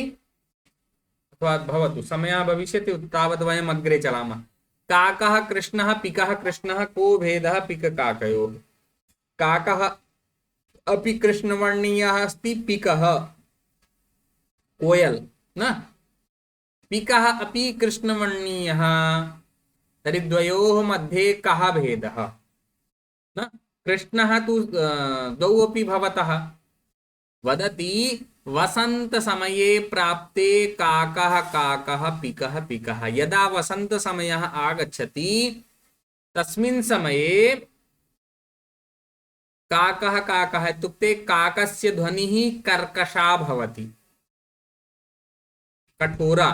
अथवा भवतु, समयः भविष्यति तावत् वयम् अग्रे चलामः। काकः कृष्णः पिकः कृष्णः को भेदः पिककाकयोः। काकः अपि कृष्णवर्णीयः अस्ति, पिकः कोयल न, पिकः अपि कृष्णवर्णीयः। तर्हि द्वयोः मध्ये कः भेदः न? कृष्णः तु द्वौ अपि भवतः। वदति वसन्तसमये प्राप्ते काकः काकः पिकः पिकः। यदा वसन्तसमयः आगच्छति तस्मिन् समये काकः काकः इत्युक्ते काकस्य ध्वनिः कर्कशा भवति, कठोरा,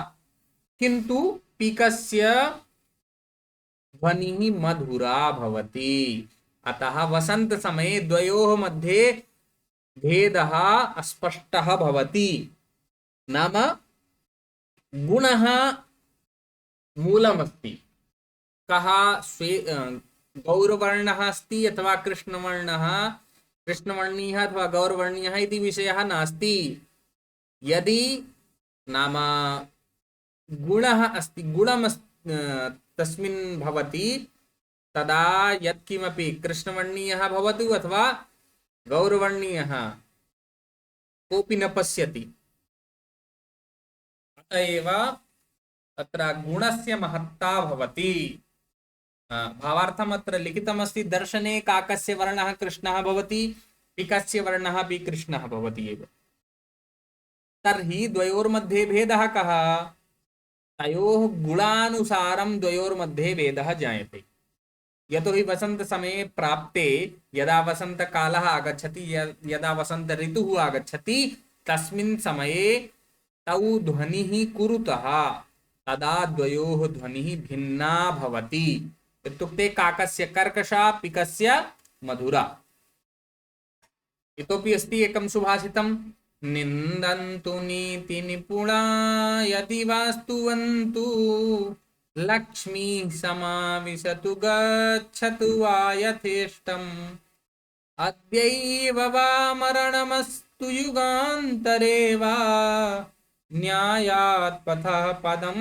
किन्तु पिकस्य ध्वनिः मधुरा भवति। अतः वसन्तसमये द्वयोः मध्ये भेदः अस्पष्टः भवति। नाम गुणः मूलमस्ति। कः गौरवर्णः अस्ति अथवा कृष्णवर्णः, कृष्णवर्णीयः अथवा गौरवर्णीयः इति विषयः नास्ति। यदि नाम गुणः अस्ति, तस्मिन् भवति, तदा यत्किमपि कृष्णवर्णीयः भवतु अथवा गौरवर्णीयः कोऽपि न पश्यति। अत एव अत्र गुणस्य महत्ता भवति। भावार्थम् अत्र लिखितमस्ति, दर्शने काकस्य वर्णः कृष्णः भवति, पिकस्य वर्णः अपि कृष्णः भवति एव। तर्हि द्वयोर्मध्ये भेदः कः? तयोः गुणानुसारं द्वयोर्मध्ये भेदः जायते। यतोहि वसन्तसमये प्राप्ते, यदा वसन्तकालः आगच्छति, यदा वसन्त ऋतुः आगच्छति, तस्मिन् समये तौ ध्वनिः कुरुतः, तदा द्वयोः ध्वनिः भिन्ना भवति। इत्युक्ते काकस्य कर्कशा, पिकस्य मधुरा। इतोपि अस्ति एकं सुभाषितं, निन्दन्तु नीतिनिपुणा यदि वास्तुवन्तु लक्ष्मीः समाविशतु गच्छतु वा यथेष्टम् अद्यैव वा मरणमस्तु युगान्तरे वा न्यायात् पथः पदं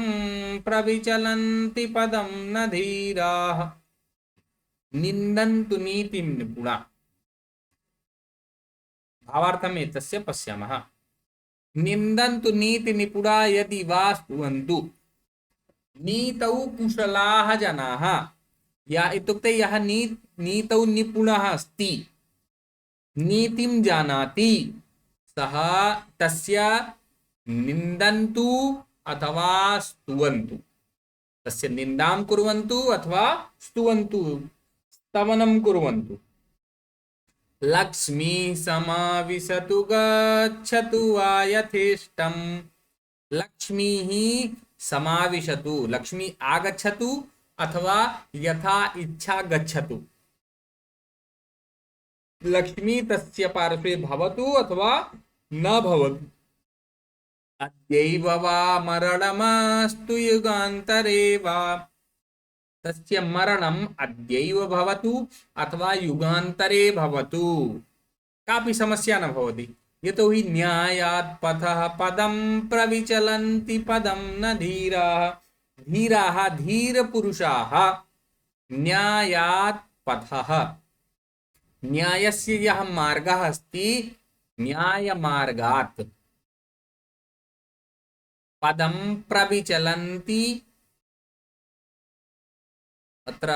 प्रविचलन्ति पदं न धीराः निन्दन्तु नीतिं निपुणा। भावार्थम् एतस्य पश्यामः। निन्दन्तु नीति निपुणा यदि वा स्तुवन्तु। नीतौ कुशलाः जनाः, या इत्युक्ते यः नीतौ निपुणः अस्ति, नीतिं जानाति, सः तस्य निन्दन्तु अथवा स्तुवन्तु, तस्य निन्दां कुर्वन्तु अथवा स्तुवन्तु, स्तवनं कुर्वन्तु। लक्ष्मी समाविशतु गच्छतु वा यथेष्टम्। लक्ष्मीः समाविशतु, लक्ष्मी आगच्छतु अथवा यथा इच्छा गच्छतु। लक्ष्मी तस्य पार्श्वे भवतु अथवा न भवतु। अद्यैव वा मरणमस्तु युगान्तरे वा। तस्य मरणम् अद्यैव भवतु अथवा युगान्तरे भवतु, कापि समस्या न भवति। यतोहि न्यायात् पथः पदं प्रविचलन्ति पदं न धीराः। धीराः धीरपुरुषाः। न्यायात् पथः, न्यायस्य यः मार्गः अस्ति, न्यायमार्गात् पदं प्रविचलन्ति। अत्र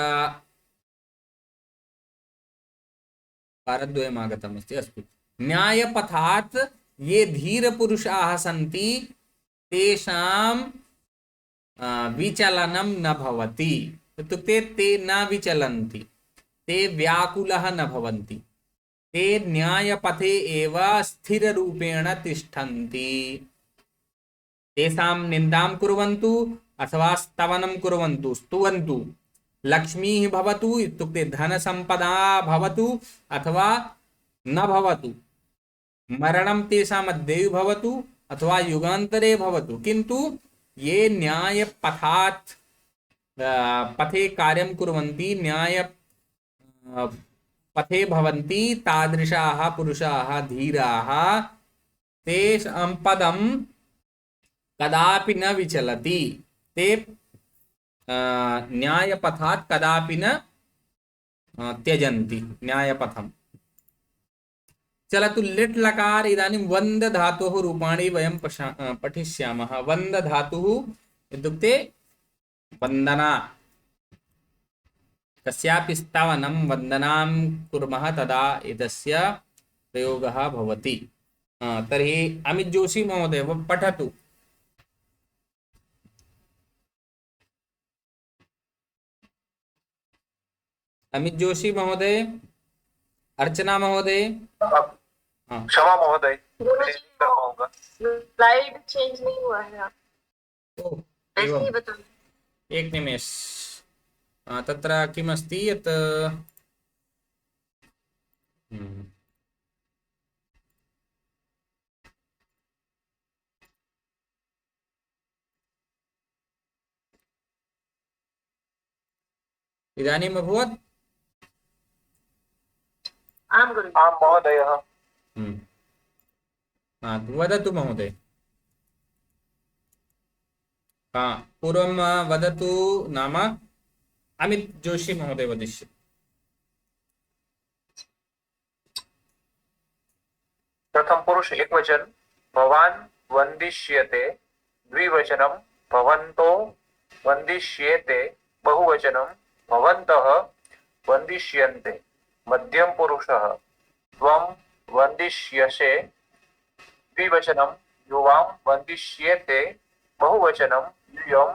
पारद्वयम् आगतमस्ति। अस्तु, न्यायपथात् ये धीरपुरुषाः सन्ति तेषां विचलनं न भवति। इत्युक्ते ते न विचलन्ति, ते व्याकुलः न भवन्ति, ते न्यायपथे एव स्थिररूपेण तिष्ठन्ति। तेषां निन्दां कुर्वन्तु अथवा स्तवनं कुर्वन्तु, स्तुवन्तु। लक्ष्मीः भवतु इत्युक्ते धनसम्पदा भवतु अथवा न भवतु, मरणं तेषाम् अद्यैव भवतु अथवा युगान्तरे भवतु, किन्तु ये न्यायपथात् पथे कार्यं कुर्वन्ति, न्याय पथे भवन्ति, तादृशाः पुरुषाः धीराः, तेषां पदं कदापि न विचलति। ते न्यायपथात् कदापि न त्यजन्ति न्यायपथम्। चलतु, लिट् लकार इदानीं वन्द धातोः रूपाणि वयं पठिष्यामः। वन्द धातुः इत्युक्ते वन्दना। कस्यापि स्तवनं वन्दनां कुर्मः तदा एतस्य प्रयोगः भवति। तर्हि अमित जोशी महोदय पठतु। अमित जोशी महोदय, अर्चना महोदय। क्षमा महोदय, मैं नहीं कर पाऊंगा। स्लाइड चेंज नहीं हुआ है, ओह, ऐसे ही एवं। बताओ। एक निमेष। तत्र किमस्ति यत् इदानीम् अभवत्। आम गुरु। आं महोदय। वदतु महोदय। पूर्वं वदतु, नाम अमित जोशी महोदय वदिष्यति। प्रथम पुरुष एकवचन भवान् वन्दिष्यते, द्विवचनं भवन्तो वन्दिष्येते, बहुवचनं भवन्तः वन्दिष्यन्ते, मध्यम पुरुषः त्वं वन्दिष्यसे, द्विवचनं युवां वन्दिष्येते, बहुवचनं यूयं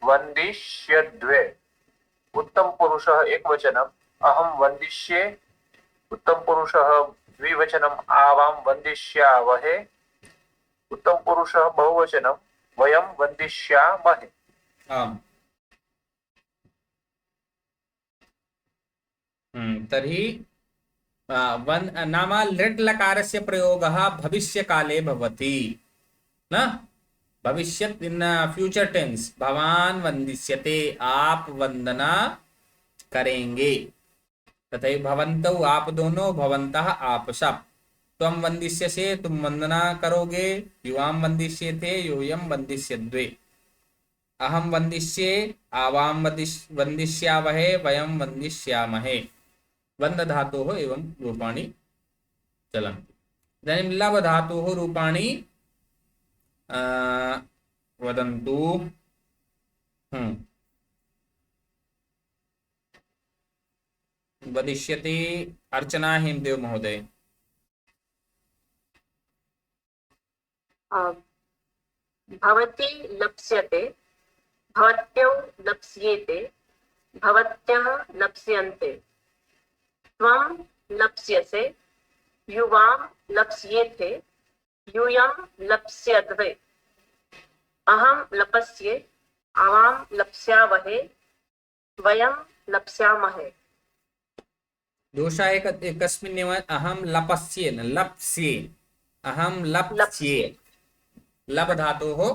वन्दिष्यद्वे, उत्तम पुरुषः एकवचनं अहं वन्दिष्ये, उत्तम पुरुषः द्विवचनं आवां वन्दिष्यावहे, उत्तम पुरुषः बहुवचनं वयं वन्दिष्यामहे। आम्। तर्हि नाम लृट् लकारस्य प्रयोगः भविष्यकाले भवति न भविष्यत् इन फ्यूचर टेंस भवान वंदिष्यते आप वंदना करेंगे तथा भवन्तौ आप दोनों भवन्तः आप सब त्वं वंदिष्यसे तुम वंदना करोगे युवां वंदिष्येते यूयं वंदिष्यद्वे अहं वंदिष्ये आवां वंदिष्यामहे वयं वंदिष्यामहे वंद धातोः एवं रूपाणि चलन्ति इदानीं लव धातोः रूपाणि वदन्तु वदिष्यति अर्चना हेमदेव महोदय भवती लप्स्यते भवत्यौ लप्स्येते भवत्यः लप्स्यन्ते त्वं लप्स्यसे युवां लप्स्येते यूयं लप्स्यद्वे अहं लपस्ये आवां लप्स्यावहे वयं लप्स्यामहे दोषः एकस्मिन्नेव अहं लपस्ये न लप्स्ये अहं लप्स्ये लप धातोः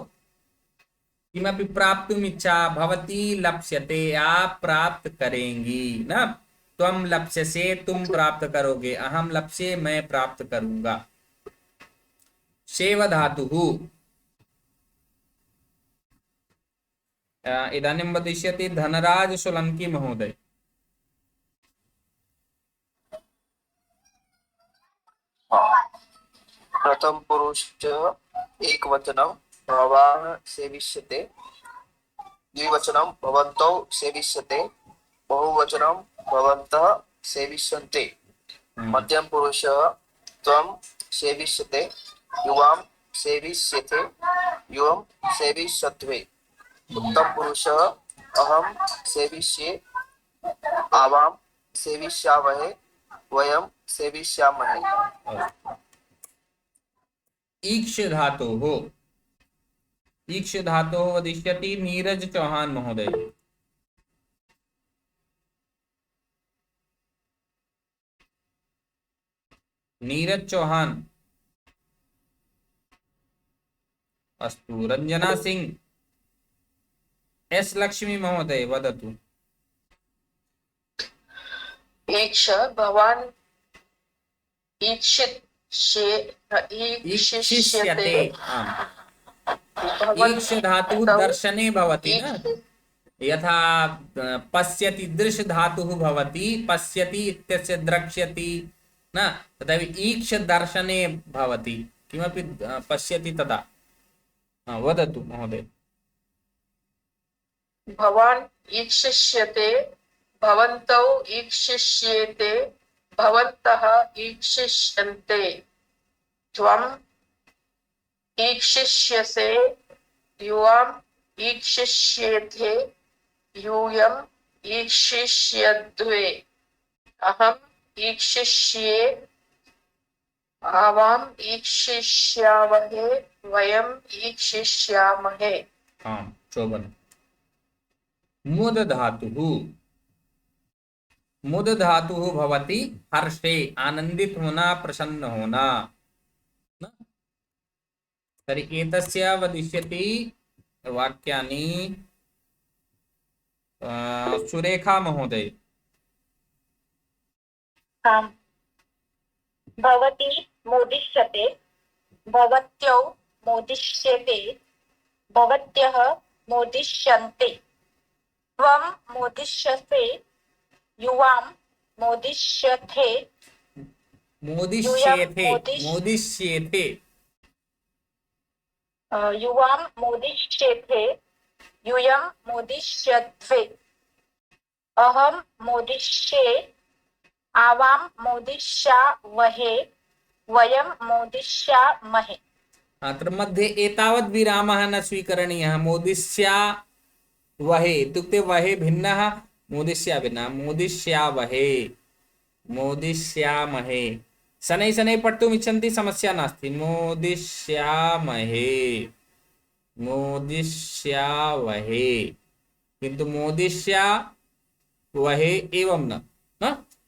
किमपि प्राप्तुम् इच्छा भवती लप्स्यते आप प्राप्त करेंगी न त्वं लप्स्यसे तुम प्राप्त करोगे अहं लप्स्ये मैं प्राप्त करूंगा शेव धातुः इदानीं वदिष्यति धनराज सोलंकी महोदय प्रथम पुरुष एकवचनं भवान् सेविष्यते द्विवचनं भवन्तौ सेविष्यते बहुवचनं भवन्तः सेविष्यन्ते मध्यम पुरुष त्वं सेविष्यते युवां सेविष्यते युवं सेविष्यद्वे उत्तम पुरुष अहं सेविष्ये आवां सेविष्यामहे वयं सेविष्यामहे ईक्ष धातोः वदिष्यति नीरज चौहान महोदय नीरज चौहान अस्तु रंजना सिंह एस लक्ष्मी महोदय वदतु ईक्ष भवान् ईक्षिष्यते ईक्ष धातुः दर्शने भवति न यथा पश्यति दृश् धातुः भवति पश्यति इत्यस्य द्रक्ष्यति न तथापि ईक्ष दर्शने भवति किमपि पश्यति तदा वदतु महोदय भवान् ईक्षिष्यते भवन्तौ ईक्षिष्येते भवन्तः ईक्षिष्यन्ते त्वम् ईक्षिष्यसे युवाम् ईक्षिष्येते यूयम् ईक्षिष्यद्वे अहम् ईक्षिष्ये आवाम् ईक्षिष्यामहे वयम् ईक्षिष्यामहे शोभन मुद धातुः भवति हर्षे आनंदित होना प्रसन्न होना न तर्हि एतस्य वदिष्यति वाक्यानि सुरेखा महोदय आम् भवती मोदिष्यते भवत्यौ मोदिष्यते भवत्यः मोदिष्यन्ते त्वं मोदिष्यसे युवां मोदिष्यते युवां मोदिष्येते यूयं मोदिष्यद्वे अहं मोदिष्ये आवां मोदिष्यावहे वयं मोदिष्यामहे अत्र मध्ये एतावत् विरामः न स्वीकरणीयः मोदिष्यावहे इत्युक्ते वहे भिन्नः मोदिष्या भिन्नः मोदिष्यामहे शनैः शनैः पठितुम् इच्छन्ति समस्या नास्ति मोदिष्यावहे किन्तु मोदिष्यावहे एवं न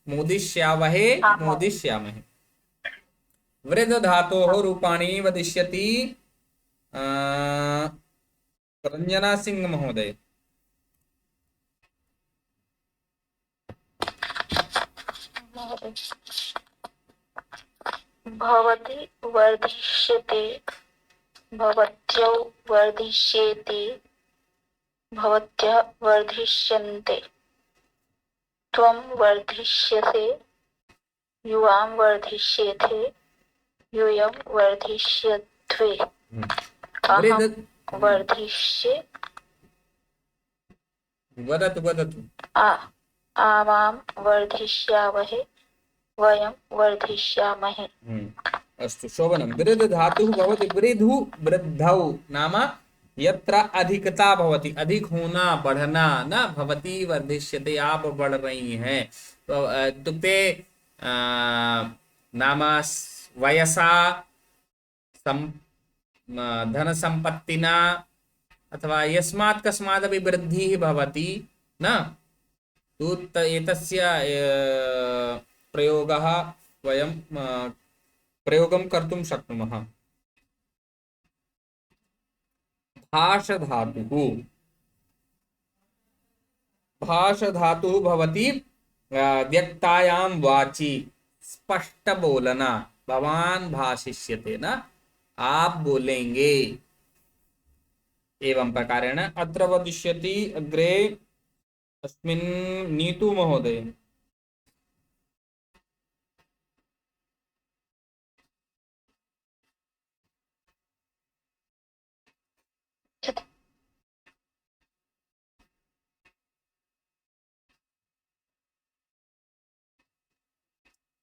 मोदिष्यावहे मोदिष्यामहे। वृद्ध धातोः रूपाणि वदिष्यति रंजना सिंह महोदय। भवति वर्धिष्यते, भवत्यौ वर्धिष्येते, भवत्यः वर्धिष्यन्ते, त्वं वर्धिष्यसे, युवां वर्धिष्येथे, यूयं वर्धिष्यध्वे, अहं वृद्ध वर्धिष्ये, वदतु वदतु। आवां वर्धिष्यावहे, वयं वर्धिष्यामहे। अस्तु शोभनं। वृद्ध धातुः भवति वृद्धु वृद्धौ नाम यत्र अधिकता भवति, अधिक होना बढ़ना न भवति वर्धिष्यते आप बढ़ रही हैं। तो इत्युक्ते नाम वयसा धन संपत्तिना अथवा यस्मात् कस्मादपि वृद्धिः भवति न, तो एतस्य प्रयोगः वयं प्रयोगं कर्तुं शक्नुमः। भाषधातुः, भाषधातुः भवति व्यक्तायां वाचि, स्पष्ट बोलना। भवान भाषिष्यते न, आप बोलेंगे। एवं प्रकारेण अत्र वदिष्यति अग्रे अस्मिन् नीतू महोदय।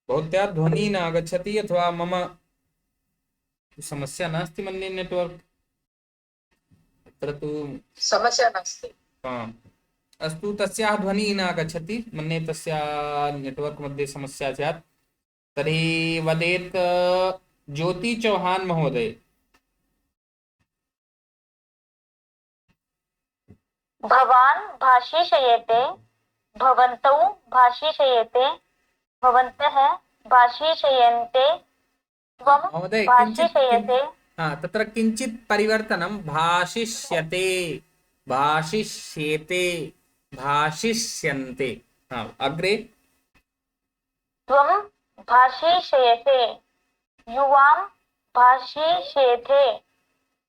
भवत्याः ध्वनिः न आगच्छति अथवा मम समस्या नास्ति मन्ये नेटवर्क् अत्र तु समस्या नास्ति। अस्तु, तस्याः ध्वनिः न आगच्छति, मन्ये तस्याः नेटवर्क् मध्ये समस्या स्यात्। तर्हि वदेत् ज्योति चौहान महोदय। भवान् भाषिष्यते, भवन्तौ भाषिष्यते, भवन्तः भाषिष्यन्ते, त्वं महोदय भाषिष्यसे। तत्र किञ्चित् परिवर्तनं, भाषिष्यते, भाषिष्येते, भाषिष्यन्ते। अग्रे त्वं भाषिष्यसे, युवां भाषिष्येथे,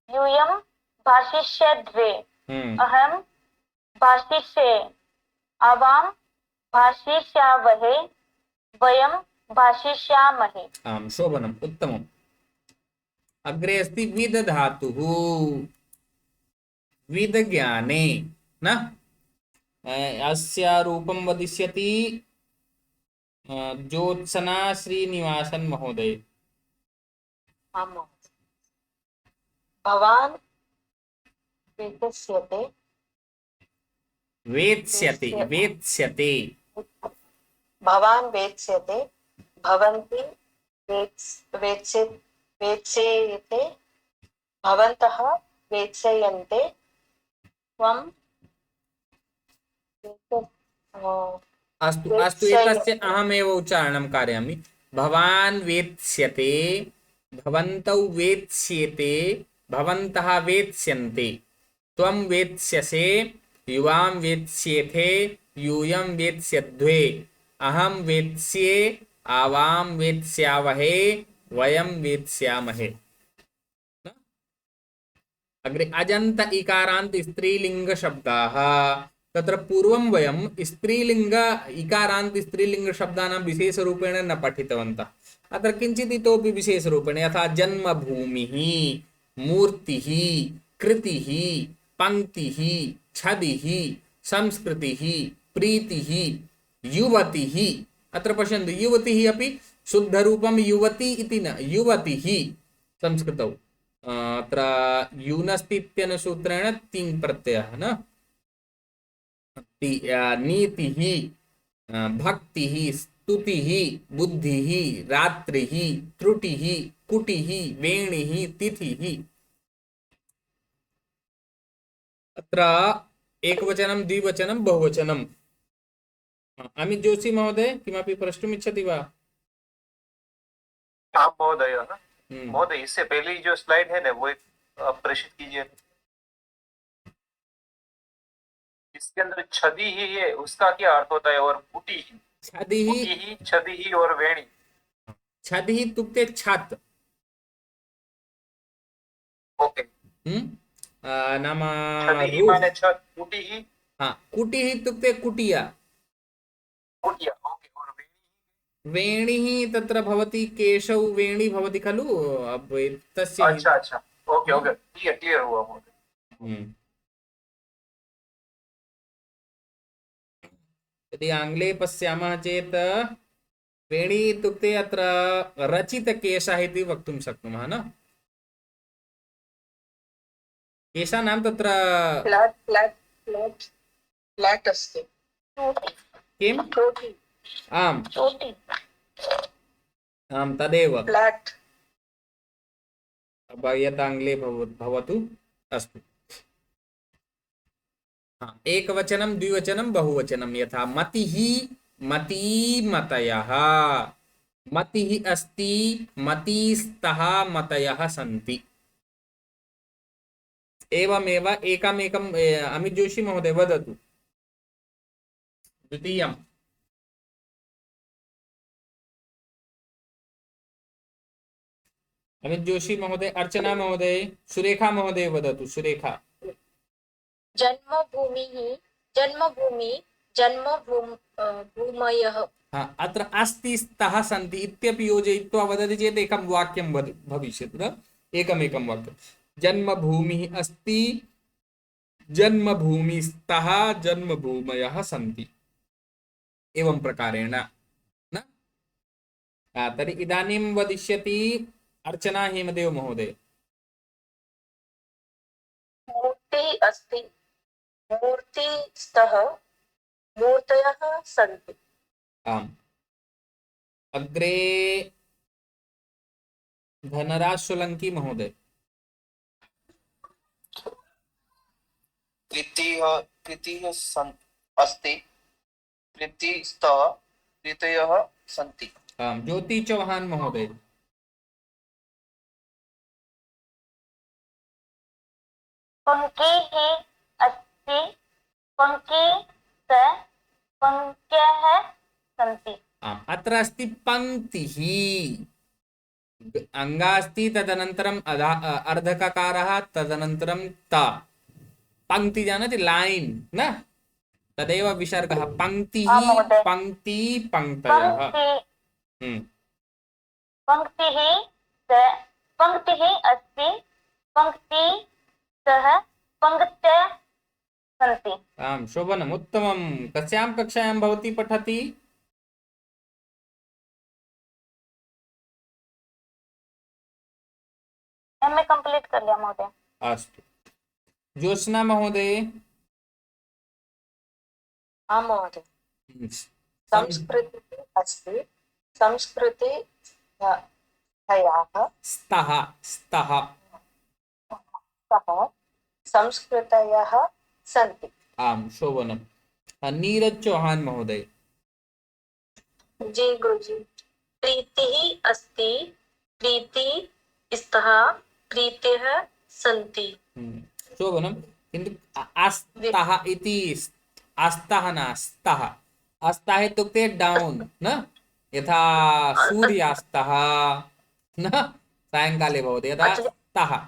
यूयं भाषिष्यध्वे, अहं भाषिष्ये, आवां भाषिष्यावहे, वयं भाषिष्यामहे। आम्, शोभनम्, उत्तमम्। अग्रे अस्ति विद धातुः। विदज्ञाने न, अस्य रूपं वदिष्यति ज्योत्सना श्रीनिवासन महोदय। भवान् वेत्स्यते, वेत्स्यते, वेत्स्यते, भवान् वेत्स्यते, भवन्ति वेत्स्येते, भवन्तः वेत्स्यन्ते, त्वं अस्तु अस्तु, एतस्य अहमेव उच्चारणं कारयामि। भवान् वेत्स्यते, भवन्तौ वेत्स्येते, भवन्तः वेत्स्यन्ते, त्वं वेत्स्यसे, युवां वेत्स्येथे, यूयं वेत्स्यध्वे, अहं वेत्स्ये, आवां वेत्स्यावहे, वयं वेत्स्यामहे। अग्रे अजन्त इकारान्त स्त्रीलिंग शब्दाः। तत्र पूर्वं वयं स्त्रीलिंग इकारान्त स्त्रीलिंग शब्दानां विशेषरूपेण न पठितवन्तः। अत्र किञ्चित् इतोपि विशेषरूपेण, यथा जन्मभूमिः, मूर्तिः, कृतिः, पंक्तिः, छदिः, संस्कृतिः, प्रीतिः, युवतिः। अत्र पश्यन्तु, युवतिः अपि शुद्धरूपं युवती इति न, युवतिः संस्कृतौ। अत्र यूनस्ति इत्यनेन सूत्रेण तिङ् प्रत्ययः न। नीतिः, भक्तिः, स्तुतिः, बुद्धिः, रात्रिः, त्रुटिः, कुटिः, वेणिः, तिथिः। अत्र एकवचनं, द्विवचनं, बहुवचनं। अमित जोशी महोदय किमपि प्रष्टुमिच्छति वा? हाँ महोदय, हम्म। महोदय इससे पहले ही जो स्लाइड है ना वो एक आप प्रेषित कीजिए। इसके अंदर छदी ही है, उसका क्या अर्थ होता है? और पुटी ही, छदिः पुटी ही, छदी ही और वेणी। छदिः इत्युक्ते छात्। ओके, नाम छदी ही रूफ्। माने छत, पुटी ही हाँ, कुटिः इत्युक्ते कुटिया। कुटिया। ओके, और वेणी? वेणिः तत्र भवति, केशौ वेणी भवति खलु, अब तस्य हि। अच्छा अच्छा, ओके ओके, क्लियर क्लियर हुआ महोदय। हम्म। यदि आङ्ग्ले पश्यामः चेत् वेणी इत्युक्ते अत्र रचितकेशः इति वक्तुं शक्नुमः न। केशानां तत्र फ्लैट फ्लैट फ्लैट फ्लैट अस्ति। किम्? चोटी आम् चोटी आम् तदेव। फ्लैट। यत् आङ्ग्ले भवतु, अस्तु। एकवचनं, द्विवचनं, बहुवचनं। यथा मतिः, मती, मतयः। मतिः अस्ति, मतीस्तः, मतयः सन्ति। एवमेव एकमेकम् अमित जोशी महोदय वदतु द्वितीयम्। अमित जोशी महोदय, अर्चना महोदय, सुरेखा महोदय वदतु। सुरेखा। जन्मभूमिः, जन्मभूमि, भूमयः। अत्र अस्ति, स्तः, सन्ति इत्यपि योजयित्वा वदति चेत् एकं वाक्यं भविष्यति न। एकमेकं वाक्यं। जन्मभूमिः अस्ति, जन्मभूमिस्तः, जन्मभूमयः सन्ति। एवं प्रकारेण न। तर्हि इदानीं वदिष्यति अर्चना हेमदेव महोदय। मूर्तिः अस्ति, मूर्तिस्तः, मूर्तयः सन्ति। आम्। अग्रे धनराज सोलंकी महोदय। कृतिः अस्ति, कृतिस्तः, कृतयः सन्ति। आम्। ज्योति चौहान महोदय। पंक्तिः अस्ति, पंक्तिः पंक्तयः सन्ति। आम्। अत्र अस्ति पंक्तिः, अङ्गा अस्ति, तदनन्तरम् अर्धककारः, तदनन्तरं ता। पंक्ति जानाति, लाइन न, तदेव विसर्गः। पंक्तिः, आम् महोदय। पंक्ति, पंक्तयः। पंक्तिः पंक्तिः अस्ति, पंक्तिः पंक्तयः सन्ति। आम्, शोभनम्, उत्तमं। कस्यां कक्षायां भवती पठति? एमए कंप्लीट कर लिया महोदय। अस्तु। ज्योत्स्ना महोदय। आं महोदय। संस्कृतिः अस्ति, संस्कृतिः स्तः, स्तः। संस्कृतयः सन्ति। आम्, शोभनम्। नीरज चौहान महोदय। जी गुरुजी। प्रीतिः अस्ति, प्रीतिस्तः, प्रीतयः सन्ति। शोभनम्। किन्तु अस्तः इति, अस्तः न, स्तः। अस्तः इत्युक्ते डौन् न, यथा सूर्यास्तः न, सायङ्काले भवति, यथा स्तः।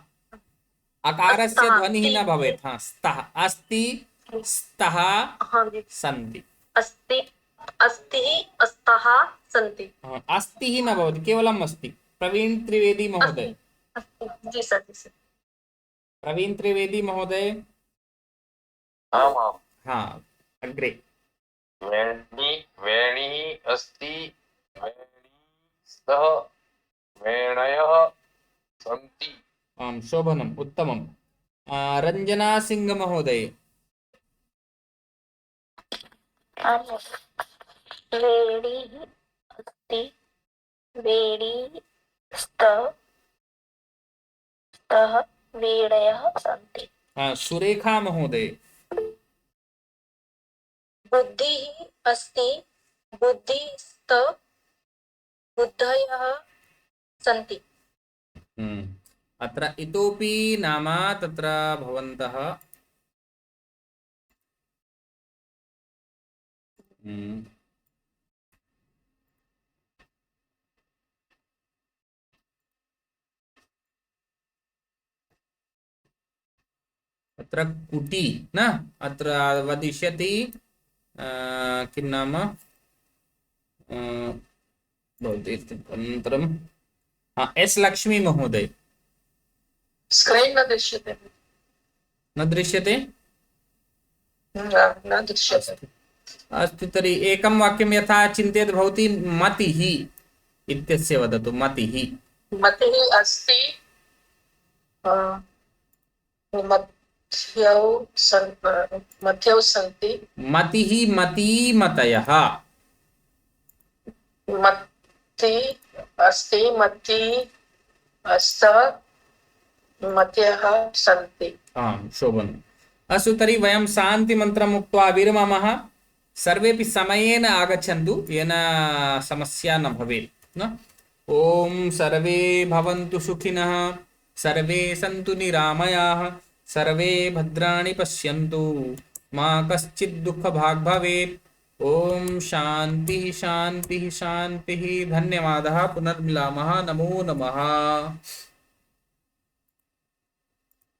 अकारस्य ध्वनिः न भवेत्। स्तः, अस्ति, स्तः, सन्ति। अस्ति, अस्तिः, स्तः, सन्ति। अस्तिः न भवति, केवलम् अस्ति। प्रवीण त्रिवेदी महोदय। जी सर, जी सर। प्रवीण त्रिवेदी महोदय। आम् आम्। हाँ, अग्रे। वेणिः अस्ति, वेणीस्तः, वेणयः सन्ति। आम्, शोभनम्, उत्तमम्। रञ्जना सिंह महोदय। वेणिः अस्ति, वेणीस्तः, वेणयः सन्ति। सुरेखा महोदय। बुद्धिः अस्ति बुद्धिस्त बुद्धयः सन्ति। अत्र इतोपि नाम तत्र भवन्तः अत्र कुटी न अत्र वदिष्यति किं नाम भवति अनन्तरं एस् लक्ष्मी महोदय स्क्रीन् न दृश्यते। न दृश्यते न दृश्यते। अस्तु तर्हि एकं वाक्यं यथा चिन्तयति भवती मतिः इत्यस्य वदतु। मतिः मतिः अस्ति मध्यौ सन्ति। मतिः मती मतयः मति अस्ति मति अस्त मत्यः सन्ति। आम् शोभनम्। अस्तु तर्हि वयं शान्तिमन्त्रम् उक्त्वा विरमामः। सर्वेपि समयेन आगच्छन्तु येन समस्या न भवेत् न। ॐ सर्वे भवन्तु सुखिनः सर्वे सन्तु निरामयाः सर्वे भद्राणि पश्यन्तु मा कश्चित् दुःखभाग् भवेत्। ॐ शान्तिः शान्तिः शान्तिः। धन्यवादः। पुनर्मिलामः। नमो नमः।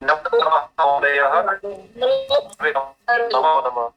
नमो नमः महोदयः। नमो नमः।